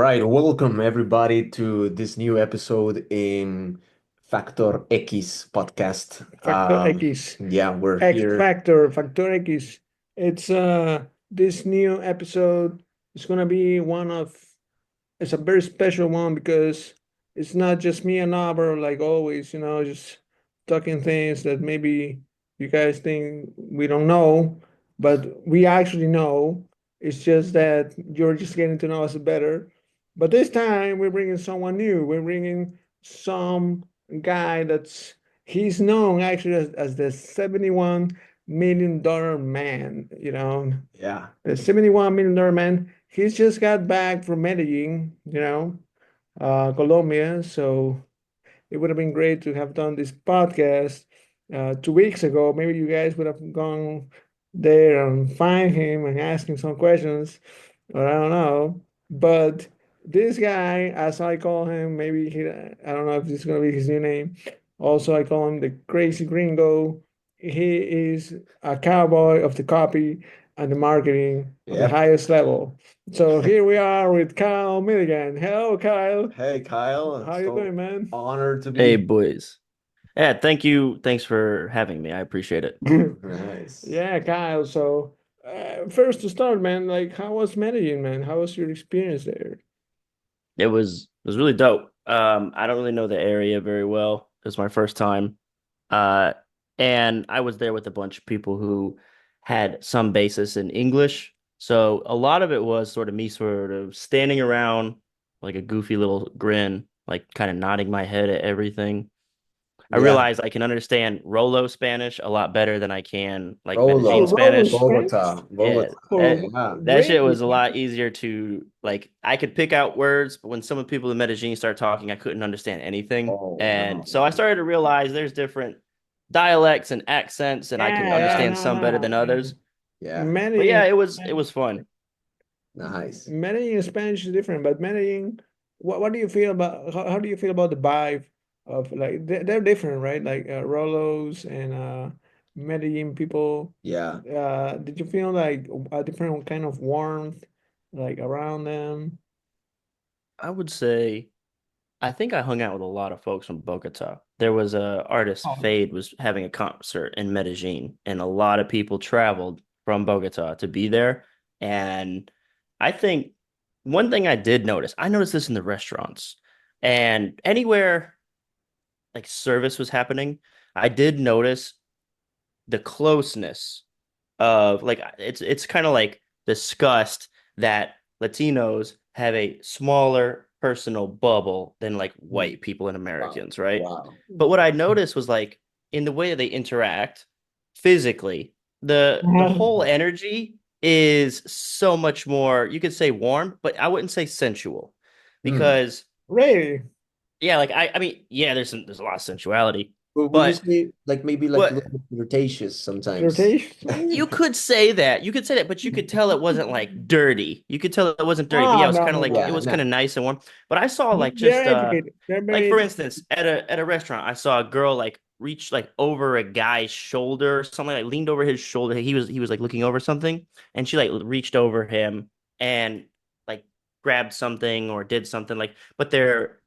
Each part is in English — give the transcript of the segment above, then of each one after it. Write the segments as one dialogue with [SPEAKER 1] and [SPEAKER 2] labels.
[SPEAKER 1] right, welcome everybody to this new episode in Factor X podcast.
[SPEAKER 2] Factor X,
[SPEAKER 1] Yeah, we're
[SPEAKER 2] X
[SPEAKER 1] here.
[SPEAKER 2] Factor, Factor X. It's this new episode is gonna be it's a very special one because it's not just me and Albert like always, just talking things that maybe you guys think we don't know, but we actually know. It's just that you're just getting to know us better. But this time we're bringing someone new. We're bringing some guy he's known actually as the $71 million man,
[SPEAKER 1] Yeah,
[SPEAKER 2] the $71 million man. He's just got back from Medellin, Colombia. So it would have been great to have done this podcast 2 weeks ago. Maybe you guys would have gone there and find him and ask him some questions, or I don't know. But this guy, as I call him, I don't know if this is gonna be his new name. Also, I call him the crazy gringo. He is a cowboy of the copy and the marketing on the
[SPEAKER 1] yep.
[SPEAKER 2] highest level. So here we are with Kyle Milligan. Hello, Kyle.
[SPEAKER 1] Hey, Kyle, I'm
[SPEAKER 2] How you
[SPEAKER 1] so
[SPEAKER 2] doing, man?
[SPEAKER 1] honored to
[SPEAKER 3] Hey,
[SPEAKER 1] be
[SPEAKER 3] boys. Yeah, thank you. Thanks for having me. I appreciate it.
[SPEAKER 1] here. Nice.
[SPEAKER 2] Yeah, Kyle. So, first to start, man, like, how was Medellin, man? How was your experience there?
[SPEAKER 3] It was really dope. I don't really know the area very well. It was my first time. Uh, and I was there with a bunch of people who had some basis in English. So a lot of it was sort of me sort of standing around like a goofy little grin, like kind of nodding my head at everything. I
[SPEAKER 1] Yeah,
[SPEAKER 3] realize I can understand Rolo Spanish a lot better than I can like
[SPEAKER 1] Rolo,
[SPEAKER 3] Medellin
[SPEAKER 2] Oh, Rolo
[SPEAKER 3] Spanish.
[SPEAKER 2] Spanish?
[SPEAKER 1] Bogota,
[SPEAKER 3] Yeah,
[SPEAKER 1] Bogota.
[SPEAKER 3] that
[SPEAKER 2] Oh,
[SPEAKER 1] Yeah.
[SPEAKER 3] that shit
[SPEAKER 2] really?
[SPEAKER 3] was a lot easier to like. I could pick out words, but when some of the people in Medellin start talking, I couldn't understand anything.
[SPEAKER 1] Oh
[SPEAKER 3] And
[SPEAKER 1] no,
[SPEAKER 3] so I
[SPEAKER 1] man.
[SPEAKER 3] started to realize there's different dialects and accents, and I can
[SPEAKER 2] Yeah,
[SPEAKER 3] understand
[SPEAKER 1] Yeah,
[SPEAKER 2] no,
[SPEAKER 3] some better than
[SPEAKER 2] no.
[SPEAKER 3] others.
[SPEAKER 1] yeah.
[SPEAKER 3] But yeah,
[SPEAKER 2] Medellin,
[SPEAKER 3] it was fun.
[SPEAKER 1] Nice.
[SPEAKER 2] Medellin Spanish is different, but Medellin, what do you feel about how do you feel about the vibe of like they're different, right? Like Rolos and Medellin people.
[SPEAKER 1] Yeah.
[SPEAKER 2] Did you feel like a different kind of warmth like around them?
[SPEAKER 3] I would say I think I hung out with a lot of folks from Bogota. There was a artist
[SPEAKER 2] Oh,
[SPEAKER 3] Fade was having a concert in Medellin, and a lot of people traveled from Bogota to be there. And I think one thing I did notice, I noticed this in the restaurants and anywhere like service was happening, I did notice the closeness of like it's kind of like discussed that Latinos have a smaller personal bubble than like
[SPEAKER 1] Mm.
[SPEAKER 3] white people and
[SPEAKER 1] Wow.
[SPEAKER 3] Americans, right?
[SPEAKER 1] Wow.
[SPEAKER 3] But what I noticed was like in the way that they interact physically, the whole energy is so much more, you could say warm, but I wouldn't say sensual
[SPEAKER 1] Hmm.
[SPEAKER 3] because
[SPEAKER 2] really?
[SPEAKER 3] yeah, like I mean, yeah, there's a lot of sensuality,
[SPEAKER 1] Well, would you
[SPEAKER 3] but
[SPEAKER 1] say like maybe like a
[SPEAKER 3] what
[SPEAKER 1] little bit flirtatious sometimes?
[SPEAKER 2] Flirtation?
[SPEAKER 3] you could say that. You could say that, but you could tell it wasn't like dirty. You could tell it wasn't dirty. But yeah,
[SPEAKER 2] Oh,
[SPEAKER 3] it was
[SPEAKER 2] no,
[SPEAKER 3] kind of
[SPEAKER 2] no,
[SPEAKER 3] like it
[SPEAKER 1] Yeah,
[SPEAKER 2] no.
[SPEAKER 3] was kind
[SPEAKER 1] no.
[SPEAKER 3] of nice and warm. But I saw like
[SPEAKER 2] They're
[SPEAKER 3] just
[SPEAKER 2] educated. They're
[SPEAKER 3] like
[SPEAKER 2] very
[SPEAKER 3] for
[SPEAKER 2] educated.
[SPEAKER 3] instance, at a restaurant, I saw a girl like reach like over a guy's shoulder or something, like leaned over his shoulder. He was like looking over something, and she like reached over him and like grabbed something or did something like but they're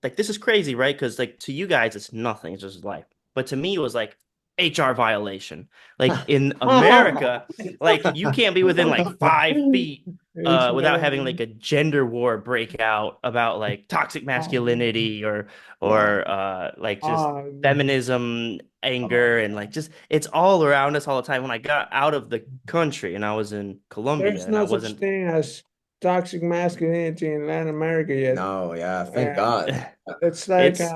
[SPEAKER 3] like this is crazy, right? Because like to you guys it's nothing, it's just life. But to me it was like HR violation. Like in America, like you can't be within like 5 feet without having
[SPEAKER 2] HR.
[SPEAKER 3] like a gender war breakout about like toxic masculinity or
[SPEAKER 1] Wow.
[SPEAKER 3] like just
[SPEAKER 2] Um,
[SPEAKER 3] feminism,
[SPEAKER 1] Oh,
[SPEAKER 3] anger, and like just it's all around us all the time. When I got out of the country and I was in Colombia
[SPEAKER 2] there's
[SPEAKER 3] and I
[SPEAKER 2] no such
[SPEAKER 3] wasn't
[SPEAKER 2] thing as toxic masculinity in Latin America yet.
[SPEAKER 1] no, yeah, thank
[SPEAKER 2] Uh,
[SPEAKER 1] God.
[SPEAKER 2] it's like
[SPEAKER 3] it's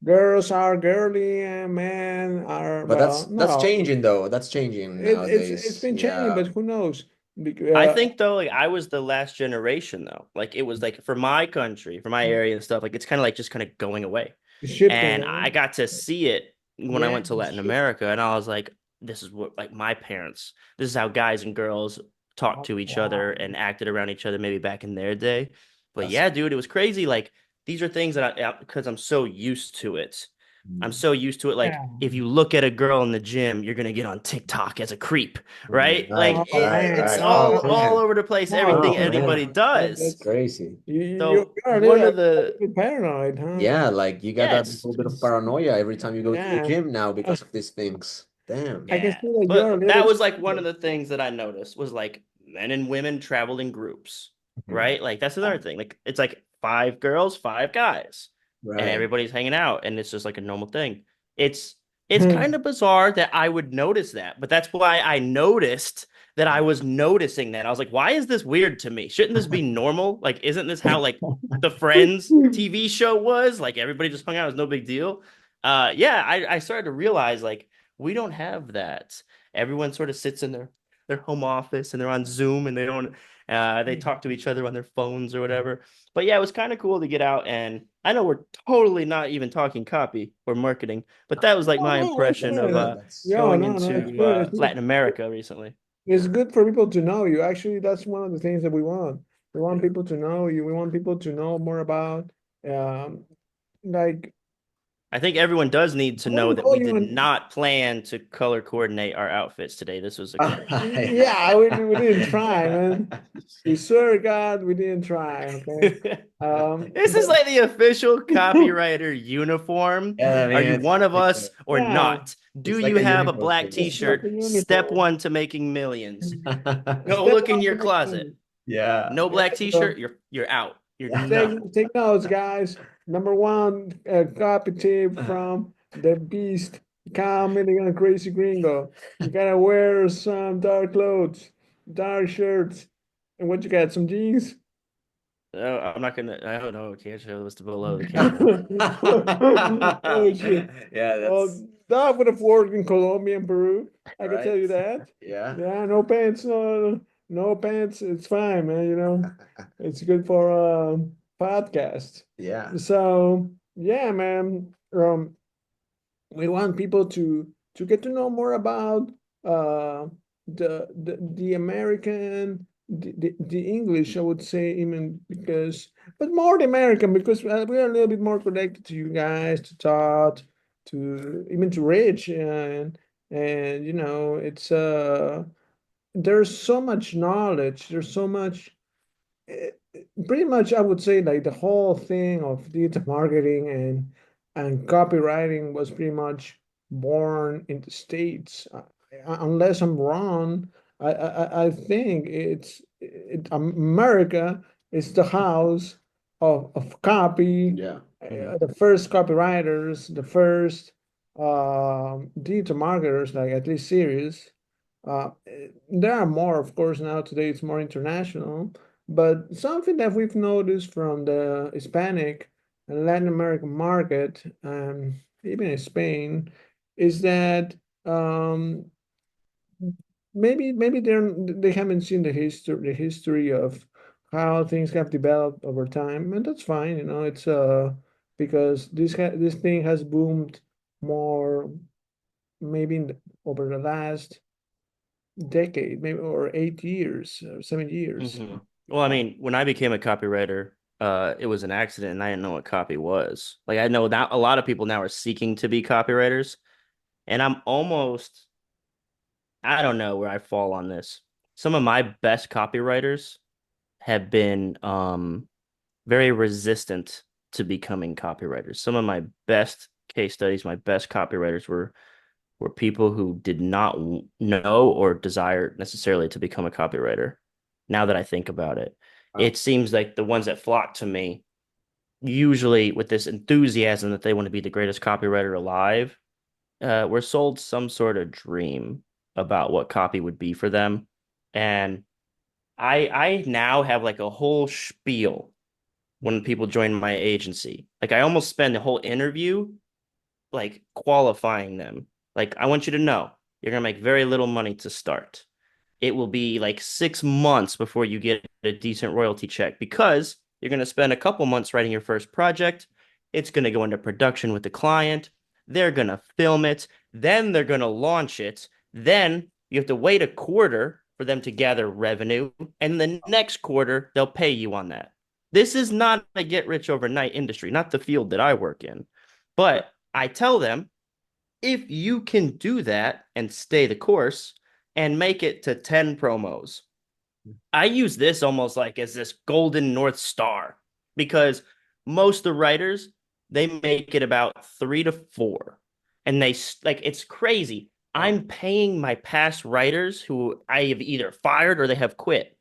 [SPEAKER 2] girls are girly and men are,
[SPEAKER 1] But
[SPEAKER 2] well, not
[SPEAKER 1] that's
[SPEAKER 2] all.
[SPEAKER 1] changing though. That's changing
[SPEAKER 2] It's
[SPEAKER 1] nowadays.
[SPEAKER 2] been changing,
[SPEAKER 1] Yeah.
[SPEAKER 2] but who knows?
[SPEAKER 3] I
[SPEAKER 2] Because,
[SPEAKER 3] think though, like I was the last generation though. Like it was like for my country, for my area and stuff, like it's kind of like just kind of going away.
[SPEAKER 2] it's shifting,
[SPEAKER 3] And I
[SPEAKER 2] right?
[SPEAKER 3] got to see it when I
[SPEAKER 2] Yeah,
[SPEAKER 3] went to
[SPEAKER 2] it's
[SPEAKER 3] Latin
[SPEAKER 2] shifting.
[SPEAKER 3] America, and I was like, this is what like my parents, this is how guys and girls talked
[SPEAKER 2] Oh,
[SPEAKER 3] to each other
[SPEAKER 2] wow.
[SPEAKER 3] and acted around each other maybe back in their day. But
[SPEAKER 1] That's
[SPEAKER 3] yeah, dude, it was crazy. Like these are things that I because I'm so used to it. I'm so used to it. Like,
[SPEAKER 2] Yeah.
[SPEAKER 3] if you look at a girl in the gym, you're gonna get on TikTok as a creep, right? Like,
[SPEAKER 2] Oh, man.
[SPEAKER 3] it's
[SPEAKER 1] Oh,
[SPEAKER 3] all
[SPEAKER 1] man.
[SPEAKER 3] over the place.
[SPEAKER 2] No,
[SPEAKER 3] Everything
[SPEAKER 1] Oh,
[SPEAKER 3] anybody
[SPEAKER 1] man.
[SPEAKER 3] does.
[SPEAKER 1] It's crazy.
[SPEAKER 3] So
[SPEAKER 2] you're
[SPEAKER 3] one of
[SPEAKER 2] a
[SPEAKER 3] the
[SPEAKER 2] bit paranoid, huh?
[SPEAKER 1] Yeah, like you got that
[SPEAKER 3] yes,
[SPEAKER 1] little bit of paranoia every time you go to the
[SPEAKER 2] Yeah.
[SPEAKER 1] gym now because of these things. Damn.
[SPEAKER 2] I can
[SPEAKER 3] yeah.
[SPEAKER 2] see that you're a
[SPEAKER 3] But
[SPEAKER 2] little
[SPEAKER 3] that
[SPEAKER 2] bit.
[SPEAKER 3] was like one of the things that I noticed was like men and women traveled in groups,
[SPEAKER 1] Mhm.
[SPEAKER 3] right? Like that's another thing. Like it's like 5 girls, 5 guys, and
[SPEAKER 1] Right.
[SPEAKER 3] everybody's hanging out, and it's just like a normal thing. It's it's kind of bizarre that I would notice that, but that's why I noticed that I was noticing that. I was like, why is this weird to me? Shouldn't this be normal? Like, isn't this how like the Friends TV show was? Like everybody just hung out, it was no big deal. Yeah, I started to realize like we don't have that. Everyone sort of sits in their home office and they're on Zoom and they talk to each other on their phones or whatever. But yeah, it was kind of cool to get out, and I know we're totally not even talking copy or marketing, but that was like
[SPEAKER 2] Oh,
[SPEAKER 3] my
[SPEAKER 2] no, that's
[SPEAKER 3] impression of
[SPEAKER 2] good.
[SPEAKER 1] That's
[SPEAKER 2] Yeah,
[SPEAKER 3] going
[SPEAKER 2] no, no, it's
[SPEAKER 3] into
[SPEAKER 2] good. It's good.
[SPEAKER 3] Latin America recently.
[SPEAKER 2] It's good for people to know you. Actually, that's one of the things that we want. We want people to know you. We want people to know more about, um, like,
[SPEAKER 3] I think everyone does need to
[SPEAKER 2] what do
[SPEAKER 3] know
[SPEAKER 2] you
[SPEAKER 3] that
[SPEAKER 2] call
[SPEAKER 3] we
[SPEAKER 2] you
[SPEAKER 3] did
[SPEAKER 2] when?
[SPEAKER 3] not plan to color coordinate our outfits today. This was a coincidence.
[SPEAKER 2] Yeah, we didn't try, man. We swear to God, we didn't try. Okay.
[SPEAKER 3] This is
[SPEAKER 2] But
[SPEAKER 3] like the official copywriter uniform.
[SPEAKER 1] Yeah, I
[SPEAKER 3] Are
[SPEAKER 1] mean,
[SPEAKER 3] you one of
[SPEAKER 1] it's
[SPEAKER 3] us
[SPEAKER 1] a,
[SPEAKER 3] or
[SPEAKER 2] yeah,
[SPEAKER 3] not? Do
[SPEAKER 1] it's like
[SPEAKER 3] you
[SPEAKER 1] a
[SPEAKER 3] have a
[SPEAKER 1] uniform
[SPEAKER 3] black
[SPEAKER 1] thing. Yeah.
[SPEAKER 2] it's like
[SPEAKER 3] t-shirt?
[SPEAKER 2] a
[SPEAKER 3] Step
[SPEAKER 2] uniform.
[SPEAKER 3] one to making millions. Go
[SPEAKER 2] Step
[SPEAKER 3] look in
[SPEAKER 2] one
[SPEAKER 3] your
[SPEAKER 2] to
[SPEAKER 3] closet.
[SPEAKER 2] making.
[SPEAKER 1] Yeah.
[SPEAKER 3] No
[SPEAKER 2] Yeah,
[SPEAKER 3] black
[SPEAKER 2] so
[SPEAKER 3] t-shirt, you're out. You're
[SPEAKER 2] take
[SPEAKER 3] done.
[SPEAKER 2] take notes, guys. Number one, copy tip from the beast, Kyle Milligan, Crazy Gringo. You gotta wear some dark clothes, dark shirts, and what you got? Some jeans.
[SPEAKER 3] Oh, I'm not gonna. I don't know. Can't show this to below the camera.
[SPEAKER 2] Oh shit.
[SPEAKER 1] Yeah, that's
[SPEAKER 2] Well, that would have worked in Colombia and Peru. I can tell
[SPEAKER 1] right.
[SPEAKER 2] you that.
[SPEAKER 1] Yeah.
[SPEAKER 2] Yeah, no pants, no pants. It's fine, man. It's good for podcast.
[SPEAKER 1] Yeah.
[SPEAKER 2] So yeah, man. We want people to get to know more about uh the American the English, I would say, even because, but more the American, because we are a little bit more connected to you guys, to Todd, to even to Rich, and it's there's so much knowledge, there's so much, eh, pretty much I would say like the whole thing of digital marketing and copywriting was pretty much born in the States. Unless I'm wrong, I think America is the house of copy.
[SPEAKER 1] Yeah. Mhm.
[SPEAKER 2] The first copywriters, the first digital marketers, like at least serious. There are more, of course, now today it's more international, but something that we've noticed from the Hispanic and Latin American market, even in Spain, is that maybe they haven't seen the history of how things have developed over time, and that's fine. It's because this thing has boomed more maybe over the last decade, maybe, or 8 years, or 7 years.
[SPEAKER 3] Hmm. Well, I mean, when I became a copywriter, it was an accident, and I didn't know what copy was. Like, I know now a lot of people now are seeking to be copywriters, and I don't know where I fall on this. Some of my best copywriters have been very resistant to becoming copywriters. Some of my best case studies, my best copywriters were people who did not know or desire necessarily to become a copywriter. Now that I think about it,
[SPEAKER 1] Wow.
[SPEAKER 3] it seems like the ones that flock to me, usually with this enthusiasm that they want to be the greatest copywriter alive, were sold some sort of dream about what copy would be for them. And I now have like a whole spiel when people join my agency. Like I almost spend the whole interview like qualifying them. Like I want you to know you're gonna make very little money to start. It will be like 6 months before you get a decent royalty check because you're gonna spend a couple months writing your first project. It's gonna go into production with the client. They're gonna film it. Then they're gonna launch it. Then you have to wait a quarter for them to gather revenue. And the next quarter, they'll pay you on that. This is not a get rich overnight industry, not the field that I work in. But I tell them, if you can do that and stay the course and make it to 10 promos, I use this almost like as this golden North Star, because most of the writers, they make it about 3 to 4, and they like, it's crazy. I'm paying my past writers who I have either fired or they have quit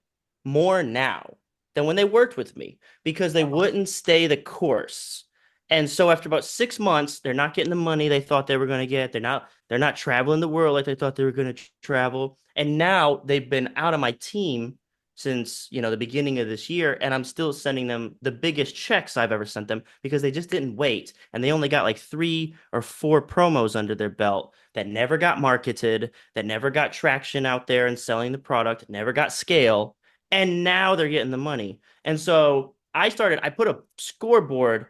[SPEAKER 3] more now than when they worked with me, because they wouldn't stay the course. And so after about 6 months, they're not getting the money they thought they were going to get. They're not traveling the world like they thought they were going to travel. And now they've been out of my team since, the beginning of this year, and I'm still sending them the biggest checks I've ever sent them, because they just didn't wait, and they only got like 3 or 4 promos under their belt that never got marketed, that never got traction out there and selling the product, never got scale, and now they're getting the money. And so I put a scoreboard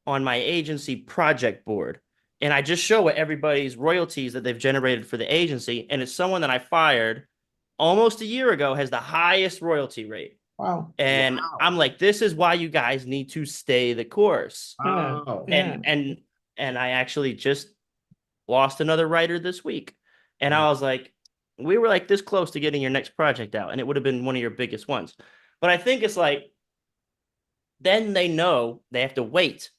[SPEAKER 3] on my agency project board, and I just show what everybody's royalties that they've generated for the agency, and it's someone that I fired almost a year ago has the highest royalty rate.
[SPEAKER 2] Wow.
[SPEAKER 3] And I'm like, this is why you guys need to stay the course.
[SPEAKER 1] Wow.
[SPEAKER 3] And I actually just lost another writer this week. And I was like, we were like this close to getting your next project out, and it would have been one of your biggest ones. But I think it's like, then they know they have to wait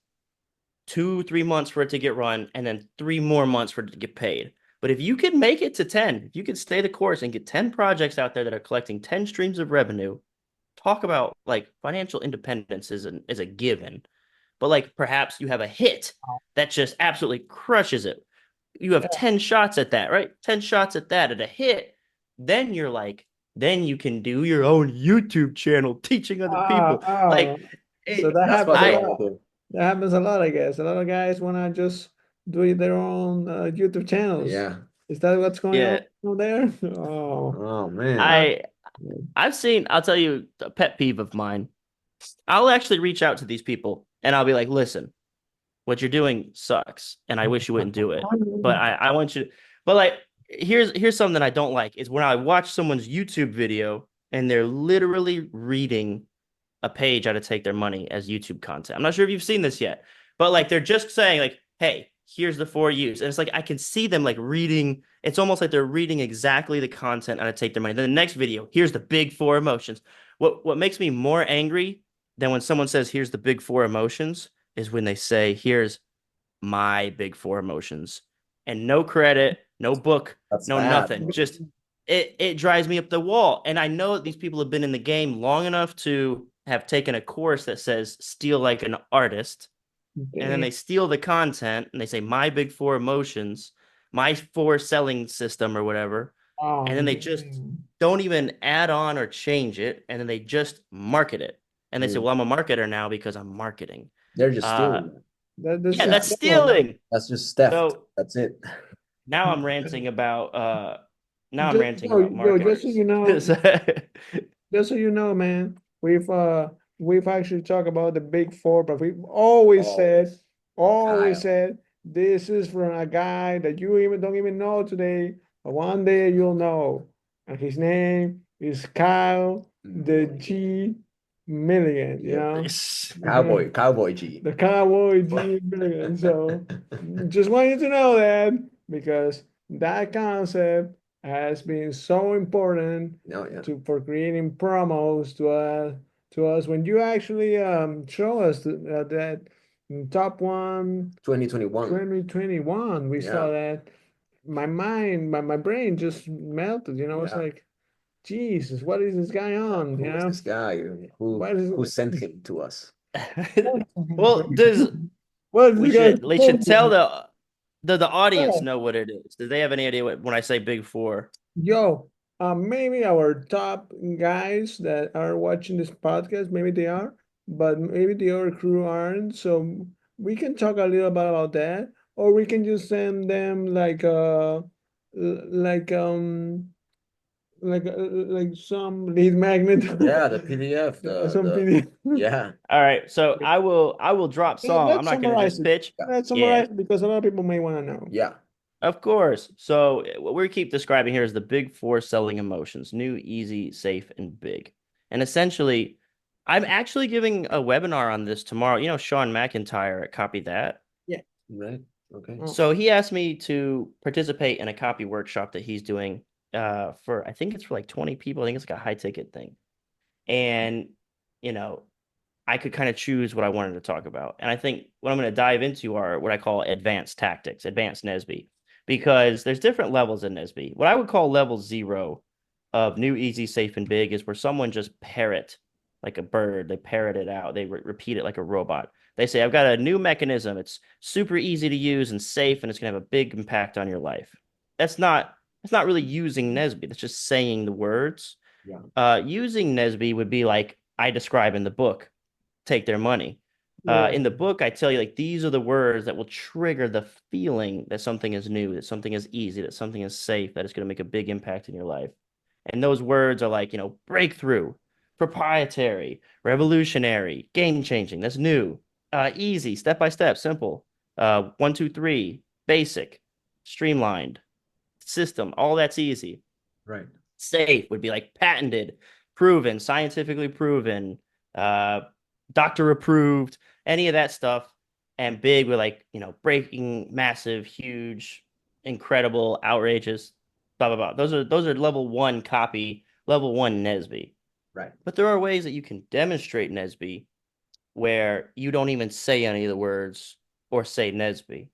[SPEAKER 3] 2-3 months for it to get run, and then 3 more months for it to get paid. But if you can make it to 10, if you can stay the course and get 10 projects out there that are collecting 10 streams of revenue, talk about like financial independence is a given. But like, perhaps you have a hit that just absolutely crushes it. You have 10 shots at that, right? 10 shots at that at a hit. Then you're like, then you can do your own YouTube channel teaching other people. Like,
[SPEAKER 2] So that
[SPEAKER 1] That's what
[SPEAKER 2] happens
[SPEAKER 1] they
[SPEAKER 2] a
[SPEAKER 1] all
[SPEAKER 2] lot.
[SPEAKER 1] do.
[SPEAKER 2] That happens a lot, I guess. A lot of guys want to just do their own YouTube channels.
[SPEAKER 1] Yeah.
[SPEAKER 2] Is that what's going
[SPEAKER 3] Yeah.
[SPEAKER 2] on there? Oh,
[SPEAKER 1] Oh man.
[SPEAKER 3] I'll tell you a pet peeve of mine. I'll actually reach out to these people and I'll be like, listen, what you're doing sucks, and I wish you wouldn't do it. But I want you to, but like, here's something I don't like is when I watch someone's YouTube video and they're literally reading a page how to take their money as YouTube content. I'm not sure if you've seen this yet, but like, they're just saying like, hey, here's the 4 U's. And it's like, I can see them like reading. It's almost like they're reading exactly the content how to take their money. Then the next video, here's the big 4 emotions. What makes me more angry than when someone says, here's the big 4 emotions, is when they say, here's my big 4 emotions, and no credit, no book,
[SPEAKER 1] That's
[SPEAKER 3] no
[SPEAKER 1] bad.
[SPEAKER 3] nothing. Just it drives me up the wall. And I know that these people have been in the game long enough to have taken a course that says steal like an artist, and then they steal the content and they say my big 4 emotions, my 4 selling system or whatever, and then they just don't even add on or change it, and then they just market it, and they say, well, I'm a marketer now because I'm marketing.
[SPEAKER 1] They're just stealing.
[SPEAKER 3] Yeah, that's stealing.
[SPEAKER 1] That's just theft.
[SPEAKER 3] So
[SPEAKER 1] That's it.
[SPEAKER 3] now I'm ranting about marketers.
[SPEAKER 2] Just so you know, just so you know, man, we've actually talked about the big 4, but we've always said this is from a guy that you even don't even know today, but one day you'll know, and his name is Kyle the G Milligan. You know,
[SPEAKER 1] Cowboy G.
[SPEAKER 2] the Cowboy G Milligan. So just want you to know that, because that concept has been so important for creating promos to us. When you actually show us that top one 2021, we saw that, my mind, my brain just melted. You know, it's like, Jesus, what is this guy on?
[SPEAKER 1] Who is this guy? Who sent him to us?
[SPEAKER 3] Well, we should tell the audience know what it is. Do they have any idea when I say big 4?
[SPEAKER 2] Yo, maybe our top guys that are watching this podcast, maybe they are, but maybe the other crew aren't. So we can talk a little bit about that, or we can just send them like some lead magnet.
[SPEAKER 1] Yeah, the PDF.
[SPEAKER 2] Some PDF.
[SPEAKER 1] Yeah.
[SPEAKER 3] All right. So I will drop song. I'm not going to just pitch.
[SPEAKER 2] Let's summarize it, because a lot of people may want to know.
[SPEAKER 1] Yeah.
[SPEAKER 3] Of course. So what we keep describing here is the big 4 selling emotions: new, easy, safe, and big. And essentially, I'm actually giving a webinar on this tomorrow. You know, Sean McIntyre at Copy That.
[SPEAKER 2] Yeah.
[SPEAKER 1] Right. Okay.
[SPEAKER 2] Oh,
[SPEAKER 3] So he asked me to participate in a copy workshop that he's doing for, I think it's for like 20 people. I think it's like a high ticket thing. And, you know, I could kind of choose what I wanted to talk about. And I think what I'm going to dive into are what I call advanced tactics, advanced NESB, because there's different levels in NESB. What I would call level 0 of new, easy, safe, and big is where someone just parrot like a bird. They parrot it out. They repeat it like a robot. They say, I've got a new mechanism. It's super easy to use and safe, and it's going to have a big impact on your life. That's not really using NESB. That's just saying the words.
[SPEAKER 1] Yeah.
[SPEAKER 3] Using NESB would be like I describe in the book, Take Their Money.
[SPEAKER 2] yeah.
[SPEAKER 3] In the book, I tell you, like, these are the words that will trigger the feeling that something is new, that something is easy, that something is safe, that it's going to make a big impact in your life. And those words are like, breakthrough, proprietary, revolutionary, game changing. That's new, easy, step by step, simple. 1, 2, 3, basic, streamlined, system. All that's easy.
[SPEAKER 1] Right.
[SPEAKER 3] Safe would be like patented, proven, scientifically proven, doctor approved, any of that stuff. And big were like, breaking, massive, huge, incredible, outrageous, blah blah blah. Those are level 1 copy, level 1 NESB.
[SPEAKER 1] Right.
[SPEAKER 3] But there are ways that you can demonstrate NESB where you don't even say any of the words or say NESB.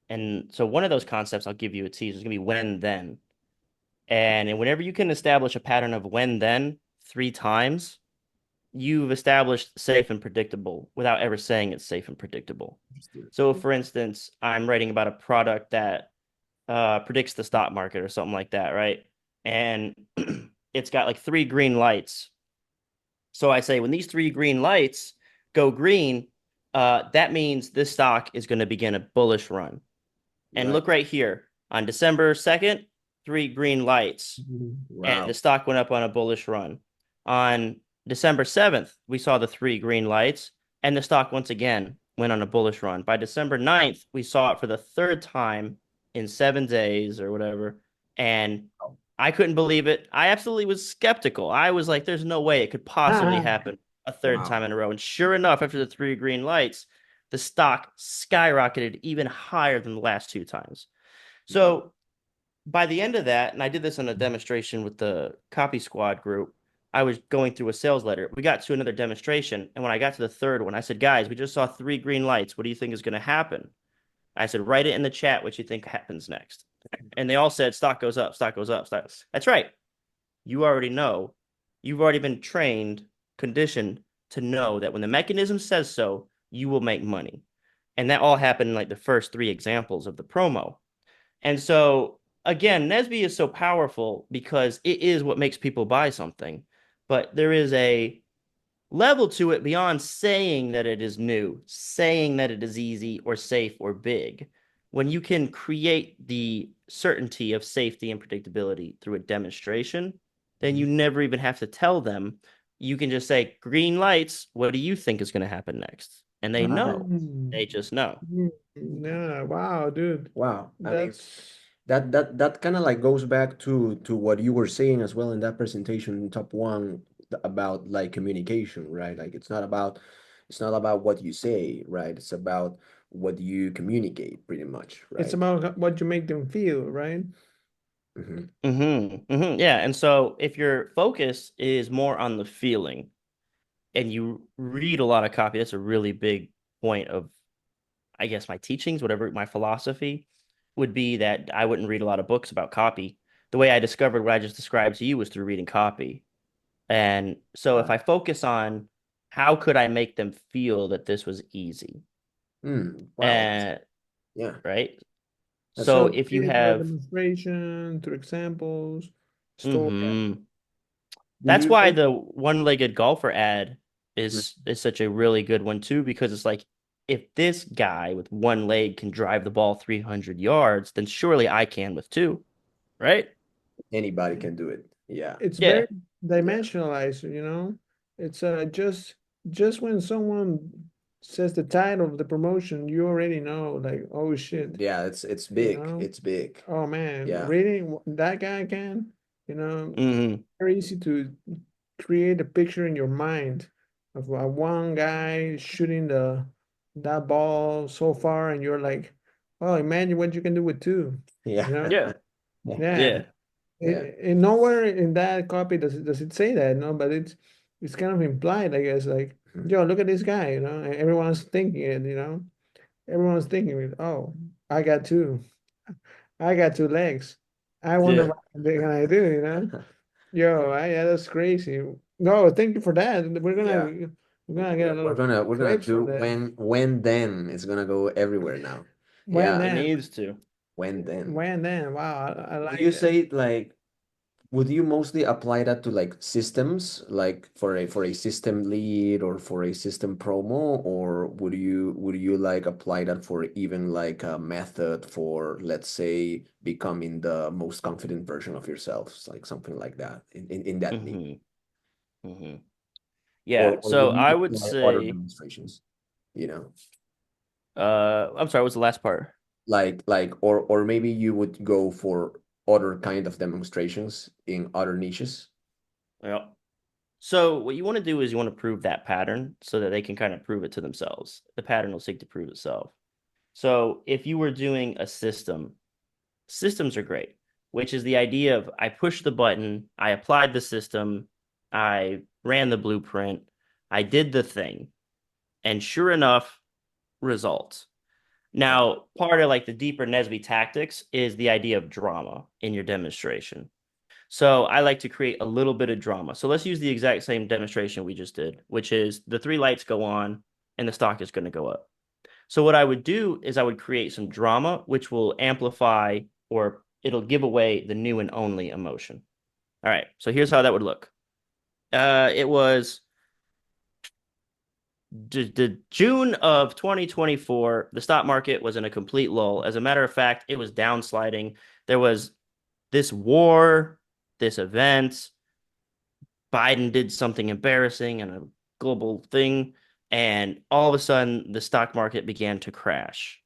[SPEAKER 3] And so one of those concepts I'll give you a tease is gonna be when then. And whenever you can establish a pattern of when then 3 times, you've established safe and predictable without ever saying it's safe and predictable. So, for instance, I'm writing about a product that predicts the stock market or something like that, right? And it's got like 3 green lights. So I say when these 3 green lights go green, that means this stock is going to begin a bullish run. And
[SPEAKER 1] Right.
[SPEAKER 3] look right here on December 2nd, 3 green lights, and
[SPEAKER 1] Wow.
[SPEAKER 3] the stock went up on a bullish run. On December 7th, we saw the 3 green lights, and the stock once again went on a bullish run. By December 9th, we saw it for the third time in 7 days or whatever, and I couldn't believe it. I absolutely was skeptical. I was like, there's no way it could possibly happen a third
[SPEAKER 1] Wow.
[SPEAKER 3] time in a row. And sure enough, after the 3 green lights, the stock skyrocketed even higher than the last 2 times. So by the end of that, and I did this on a demonstration with the Copy Squad group, I was going through a sales letter. We got to another demonstration, and when I got to the third one, I said, guys, we just saw 3 green lights. What do you think is going to happen? I said, write it in the chat what you think happens next. And they all said, stock goes up, stock goes up, stock. That's right. You already know. You've already been trained, conditioned to know that when the mechanism says so, you will make money. And that all happened in like the first 3 examples of the promo. And so again, NESB is so powerful because it is what makes people buy something. But there is a level to it beyond saying that it is new, saying that it is easy or safe or big. When you can create the certainty of safety and predictability through a demonstration, then you never even have to tell them. You can just say, green lights, what do you think is going to happen next? And they know. They just know.
[SPEAKER 2] Yeah, wow, dude.
[SPEAKER 1] Wow. I mean,
[SPEAKER 2] That's
[SPEAKER 1] that kind of like goes back to what you were saying as well in that presentation, top one, about like communication, right? Like it's not about what you say, right? It's about what you communicate, pretty much,
[SPEAKER 2] it's
[SPEAKER 1] right?
[SPEAKER 2] about what you make them feel, right?
[SPEAKER 3] Yeah. And so if your focus is more on the feeling and you read a lot of copy, that's a really big point of, I guess, my teachings, whatever my philosophy would be, that I wouldn't read a lot of books about copy. The way I discovered what I just described to you was through reading copy. And so if I focus on how could I make them feel that this was easy,
[SPEAKER 1] Wow. Yeah.
[SPEAKER 3] right?
[SPEAKER 1] That's
[SPEAKER 3] So
[SPEAKER 2] So
[SPEAKER 3] if you
[SPEAKER 2] create by
[SPEAKER 3] have,
[SPEAKER 2] demonstration, through examples, story.
[SPEAKER 3] Mhm.
[SPEAKER 1] Do
[SPEAKER 3] That's
[SPEAKER 1] you
[SPEAKER 3] why
[SPEAKER 1] think?
[SPEAKER 3] the one-legged golfer ad
[SPEAKER 1] Mhm.
[SPEAKER 3] is such a really good one too, because it's like, if this guy with one leg can drive the ball 300 yards, then surely I can with two, right?
[SPEAKER 1] Anybody can do it. Yeah.
[SPEAKER 2] It's
[SPEAKER 3] Yeah.
[SPEAKER 2] very dimensionalized, It's just when someone says the title of the promotion, you already know, like, oh shit,
[SPEAKER 1] Yeah, it's
[SPEAKER 2] you
[SPEAKER 1] big.
[SPEAKER 2] know?
[SPEAKER 1] It's big.
[SPEAKER 2] Oh man,
[SPEAKER 1] Yeah.
[SPEAKER 2] reading that guy can,
[SPEAKER 3] hmm
[SPEAKER 2] very easy to create a picture in your mind of one guy shooting that ball so far, and you're like, oh, imagine what you can do with two.
[SPEAKER 1] Yeah.
[SPEAKER 2] You know?
[SPEAKER 3] Yeah.
[SPEAKER 2] Yeah.
[SPEAKER 3] Yeah.
[SPEAKER 1] Yeah.
[SPEAKER 2] And nowhere in that copy does it say that, no, but it's kind of implied, I guess, like,
[SPEAKER 1] Mhm.
[SPEAKER 2] yo, look at this guy, you know, and everyone's thinking it, you know, everyone's thinking, oh, I got two, I got two legs. I wonder
[SPEAKER 3] Yeah.
[SPEAKER 2] what can I do, you know? Yo, yeah, that's crazy. No, thank you for that.
[SPEAKER 1] Yeah.
[SPEAKER 2] We're gonna get a lot of
[SPEAKER 1] We're gonna
[SPEAKER 2] clips
[SPEAKER 1] do
[SPEAKER 2] from that.
[SPEAKER 1] when then it's gonna go everywhere now.
[SPEAKER 2] When
[SPEAKER 1] Yeah,
[SPEAKER 3] It
[SPEAKER 2] then,
[SPEAKER 3] needs to.
[SPEAKER 1] when then.
[SPEAKER 2] when then, wow, I
[SPEAKER 1] Would
[SPEAKER 2] like
[SPEAKER 1] you
[SPEAKER 2] that.
[SPEAKER 1] say like would you mostly apply that to like systems, like for a system lead or for a system promo, or would you like apply that for even like a method for, let's say, becoming the most confident version of yourselves, like something like that in that need?
[SPEAKER 3] Hmm. Hmm. Yeah.
[SPEAKER 1] Or would
[SPEAKER 3] So
[SPEAKER 1] you
[SPEAKER 3] I would
[SPEAKER 1] apply other
[SPEAKER 3] say,
[SPEAKER 1] demonstrations, you know?
[SPEAKER 3] I'm sorry, what's the last part?
[SPEAKER 1] Or maybe you would go for other kind of demonstrations in other niches.
[SPEAKER 3] Yeah. So what you want to do is you want to prove that pattern so that they can kind of prove it to themselves. The pattern will seek to prove itself. So if you were doing a system, systems are great, which is the idea of I pushed the button, I applied the system, I ran the blueprint, I did the thing, and sure enough, results.
[SPEAKER 1] Right.
[SPEAKER 3] Now, part of like the deeper NESB tactics is the idea of drama in your demonstration. So I like to create a little bit of drama. So let's use the exact same demonstration we just did, which is the three lights go on and the stock is going to go up. So what I would do is I would create some drama, which will amplify or it'll give away the new and only emotion. All right. So here's how that would look. It was the June of 2024. The stock market was in a complete lull. As a matter of fact, it was downsliding. There was this war, this event. Biden did something embarrassing and a global thing, and all of a sudden the stock market began to crash.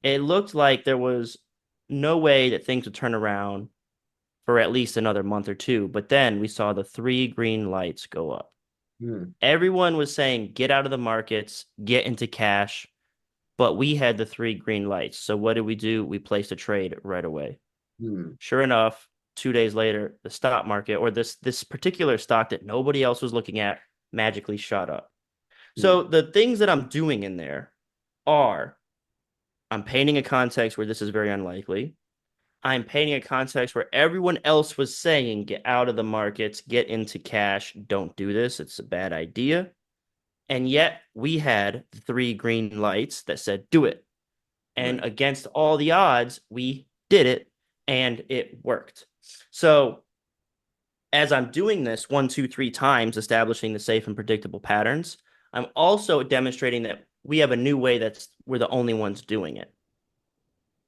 [SPEAKER 3] It looked like there was no way that things would turn around for at least another month or two, but then we saw the three green lights go up.
[SPEAKER 1] Hmm.
[SPEAKER 3] Everyone was saying, get out of the markets, get into cash, but we had the three green lights. So what did we do? We placed a trade right away.
[SPEAKER 1] Hmm.
[SPEAKER 3] Sure enough, 2 days later, the stock market or this particular stock that nobody else was looking at magically shot up.
[SPEAKER 1] Hmm.
[SPEAKER 3] So the things that I'm doing in there are I'm painting a context where this is very unlikely. I'm painting a context where everyone else was saying, get out of the markets, get into cash, don't do this. It's a bad idea. And yet we had three green lights that said, do it. And
[SPEAKER 1] Right.
[SPEAKER 3] against all the odds, we did it and it worked. So as I'm doing this one, two, three times, establishing the safe and predictable patterns, I'm also demonstrating that we have a new way that's we're the only ones doing it.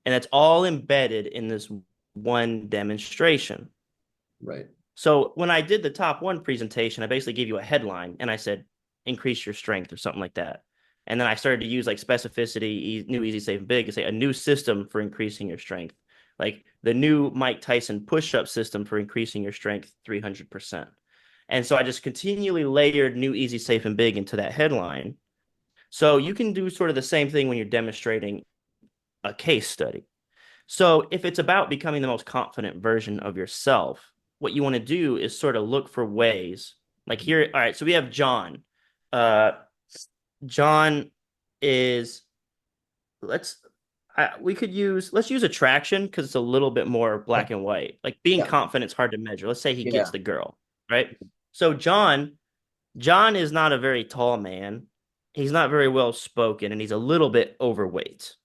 [SPEAKER 3] And it's all embedded in this one demonstration.
[SPEAKER 1] Right.
[SPEAKER 3] So when I did the top one presentation, I basically gave you a headline and I said, increase your strength or something like that. And then I started to use like specificity, new, easy, safe, and big, and say a new system for increasing your strength, like the new Mike Tyson push-up system for increasing your strength 300%. And so I just continually layered new, easy, safe, and big into that headline. So you can do sort of the same thing when you're demonstrating a case study. So if it's about becoming the most confident version of yourself, what you want to do is sort of look for ways. Like here, all right, so we have John. Uh John is let's we could use let's use attraction because it's a little bit more black and white. Like being
[SPEAKER 1] Yeah.
[SPEAKER 3] confident is hard to measure. Let's say he gets
[SPEAKER 1] Yeah.
[SPEAKER 3] the girl, right? So John is not a very tall man. He's not very well spoken and he's a little bit overweight.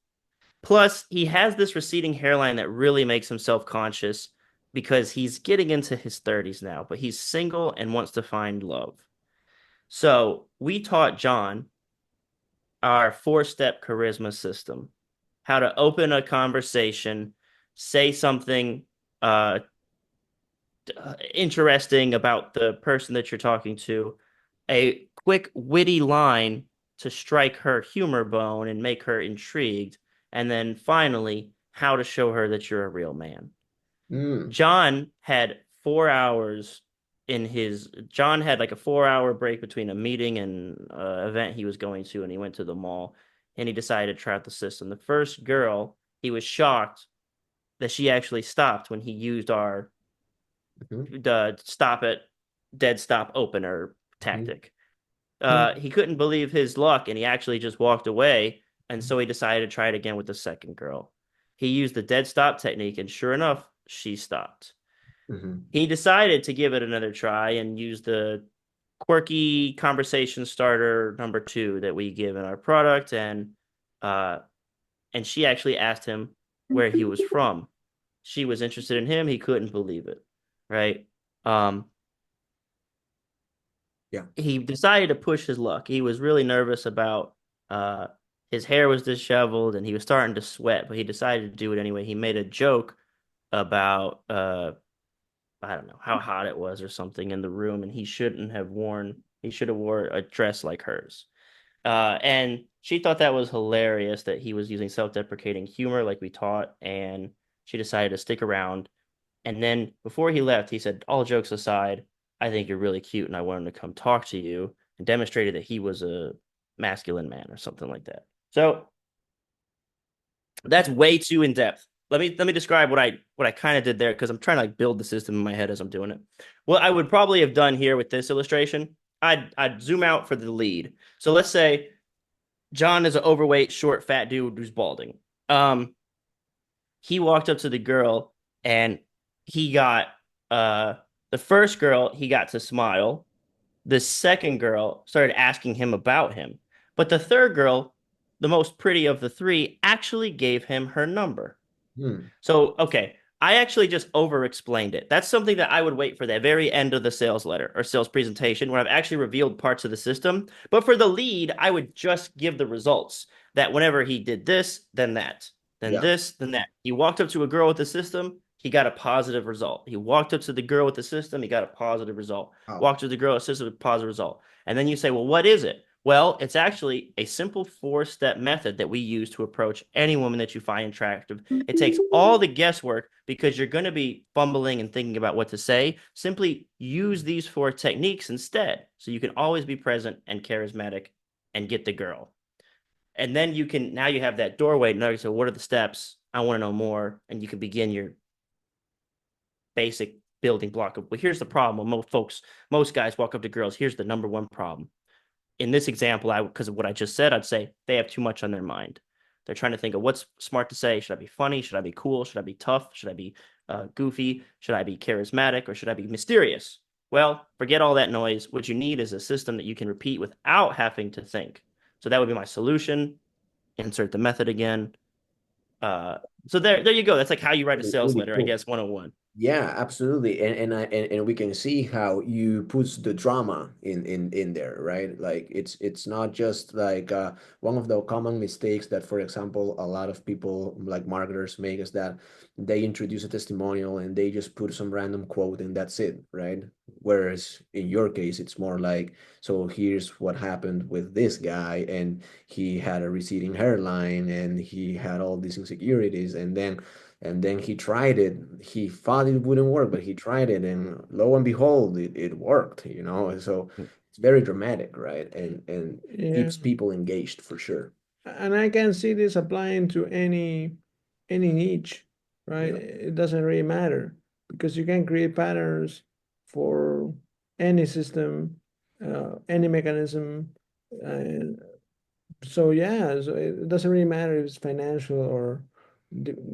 [SPEAKER 3] Plus, he has this receding hairline that really makes him self-conscious because he's getting into his 30s now, but he's single and wants to find love. So, we taught John our four-step charisma system, how to open a conversation, say something uh, interesting about the person that you're talking to, a quick, witty line to strike her humor bone and make her intrigued, and then finally, how to show her that you're a real man.
[SPEAKER 1] Mm.
[SPEAKER 3] John had 4 hours John had like a 4 hour break between a meeting and event he was going to, and he went to the mall. and he decided to try out the system. The first girl, he was shocked that she actually stopped when he used our stop it, dead stop opener tactic. He couldn't believe his luck, and he actually just walked away. And so he decided to try it again with the second girl. He used the dead stop technique, and sure enough, she stopped. He decided to give it another try and use the quirky conversation starter number 2 that we give in our product, and she actually asked him where he was from. She was interested in him. He couldn't believe it, right? He decided to push his luck. He was really nervous about his hair was disheveled and he was starting to sweat, but he decided to do it anyway. He made a joke about I don't know how hot it was or something in the room, and he should have worn a dress like hers. And she thought that was hilarious that he was using self-deprecating humor like we taught, and she decided to stick around. And then before he left, he said, all jokes aside, I think you're really cute and I want him to come talk to you, and demonstrated that he was a masculine man or something like that. So that's way too in depth. Let me describe what I kind of did there, because I'm trying to like build the system in my head as I'm doing it. What I would probably have done here with this illustration, I'd zoom out for the lead. So let's say John is an overweight, short, fat dude who's balding. He walked up to the girl and he got the first girl, he got to smile. The second girl started asking him about him. But the third girl, the most pretty of the 3, actually gave him her number. So, okay, I actually just over-explained it. That's something that I would wait for the very end of the sales letter or sales presentation, when I've actually revealed parts of the system. But for the lead, I would just give the results, that whenever he did this, then that, then this, then that. He walked up to a girl with the system, he got a positive result. He walked up to the girl with the system, he got a positive result. Walked to the girl with the system, a positive result. And then you say, well, what is it? Well, it's actually a simple 4-step method that we use to approach any woman that you find attractive. It takes all the guesswork, because you're going to be fumbling and thinking about what to say. Simply use these 4 techniques instead, so you can always be present and charismatic and get the girl. And then now you have that doorway. Now, so what are the steps? I want to know more. And you can begin your basic building block of, well, here's the problem. Most guys walk up to girls. Here's the number 1 problem. In this example, because of what I just said, I'd say they have too much on their mind. They're trying to think of what's smart to say. Should I be funny? Should I be cool? Should I be tough? Should I be goofy? Should I be charismatic? Or should I be mysterious? Well, forget all that noise. What you need is a system that you can repeat without having to think. So that would be my solution. Insert the method again. So there you go. That's like how you write a sales letter, I guess, 101.
[SPEAKER 1] Yeah, absolutely. And we can see how you put the drama in there, right? Like it's not just like one of the common mistakes that, for example, a lot of people like marketers make, is that they introduce a testimonial and they just put some random quote and that's it, right? Whereas in your case, it's more like, so here's what happened with this guy, and he had a receding hairline and he had all these insecurities, and then he tried it. He thought it wouldn't work, but he tried it, and lo and behold, it worked, you know? So it's very dramatic, right? And keeps people engaged for sure.
[SPEAKER 2] And I can see this applying to any niche, right? It doesn't really matter, because you can create patterns for any system, any mechanism. So it doesn't really matter if it's financial or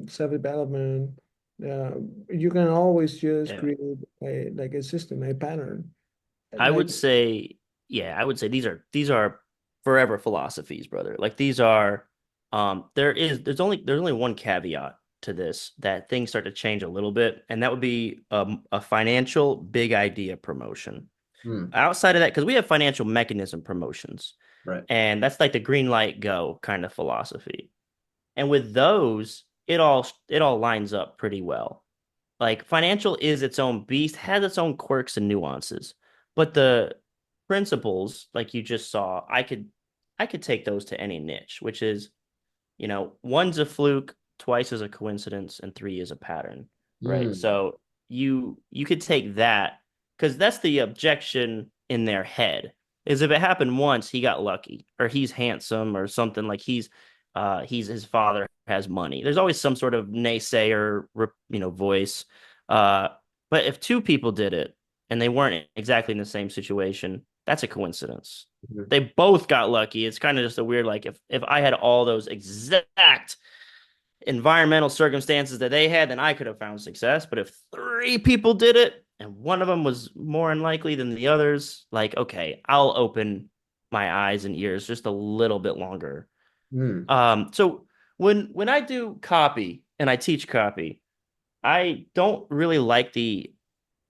[SPEAKER 2] self-development. You can always just create a system, a pattern.
[SPEAKER 3] I would say these are forever philosophies, brother. Like these are there's only one caveat to this, that things start to change a little bit, and that would be a financial big idea promotion. Outside of that, because we have financial mechanism promotions,
[SPEAKER 1] right?
[SPEAKER 3] And that's like the green light go kind of philosophy. And with those, it all lines up pretty well. Like financial is its own beast, has its own quirks and nuances, but the principles, like you just saw, I could take those to any niche, which is, one's a fluke, twice is a coincidence, and 3 is a pattern, right? So you could take that, because that's the objection in their head. is if it happened once, he got lucky, or he's handsome, or something like he's his father has money. There's always some sort of naysayer, voice. Uh, but if two people did it and they weren't exactly in the same situation, that's a coincidence.
[SPEAKER 1] Mhm.
[SPEAKER 3] They both got lucky. It's kind of just a weird, like if I had all those exact environmental circumstances that they had, then I could have found success. But if three people did it and one of them was more unlikely than the others, like, okay, I'll open my eyes and ears just a little bit longer.
[SPEAKER 1] Mm.
[SPEAKER 3] So when I do copy and I teach copy, I don't really like the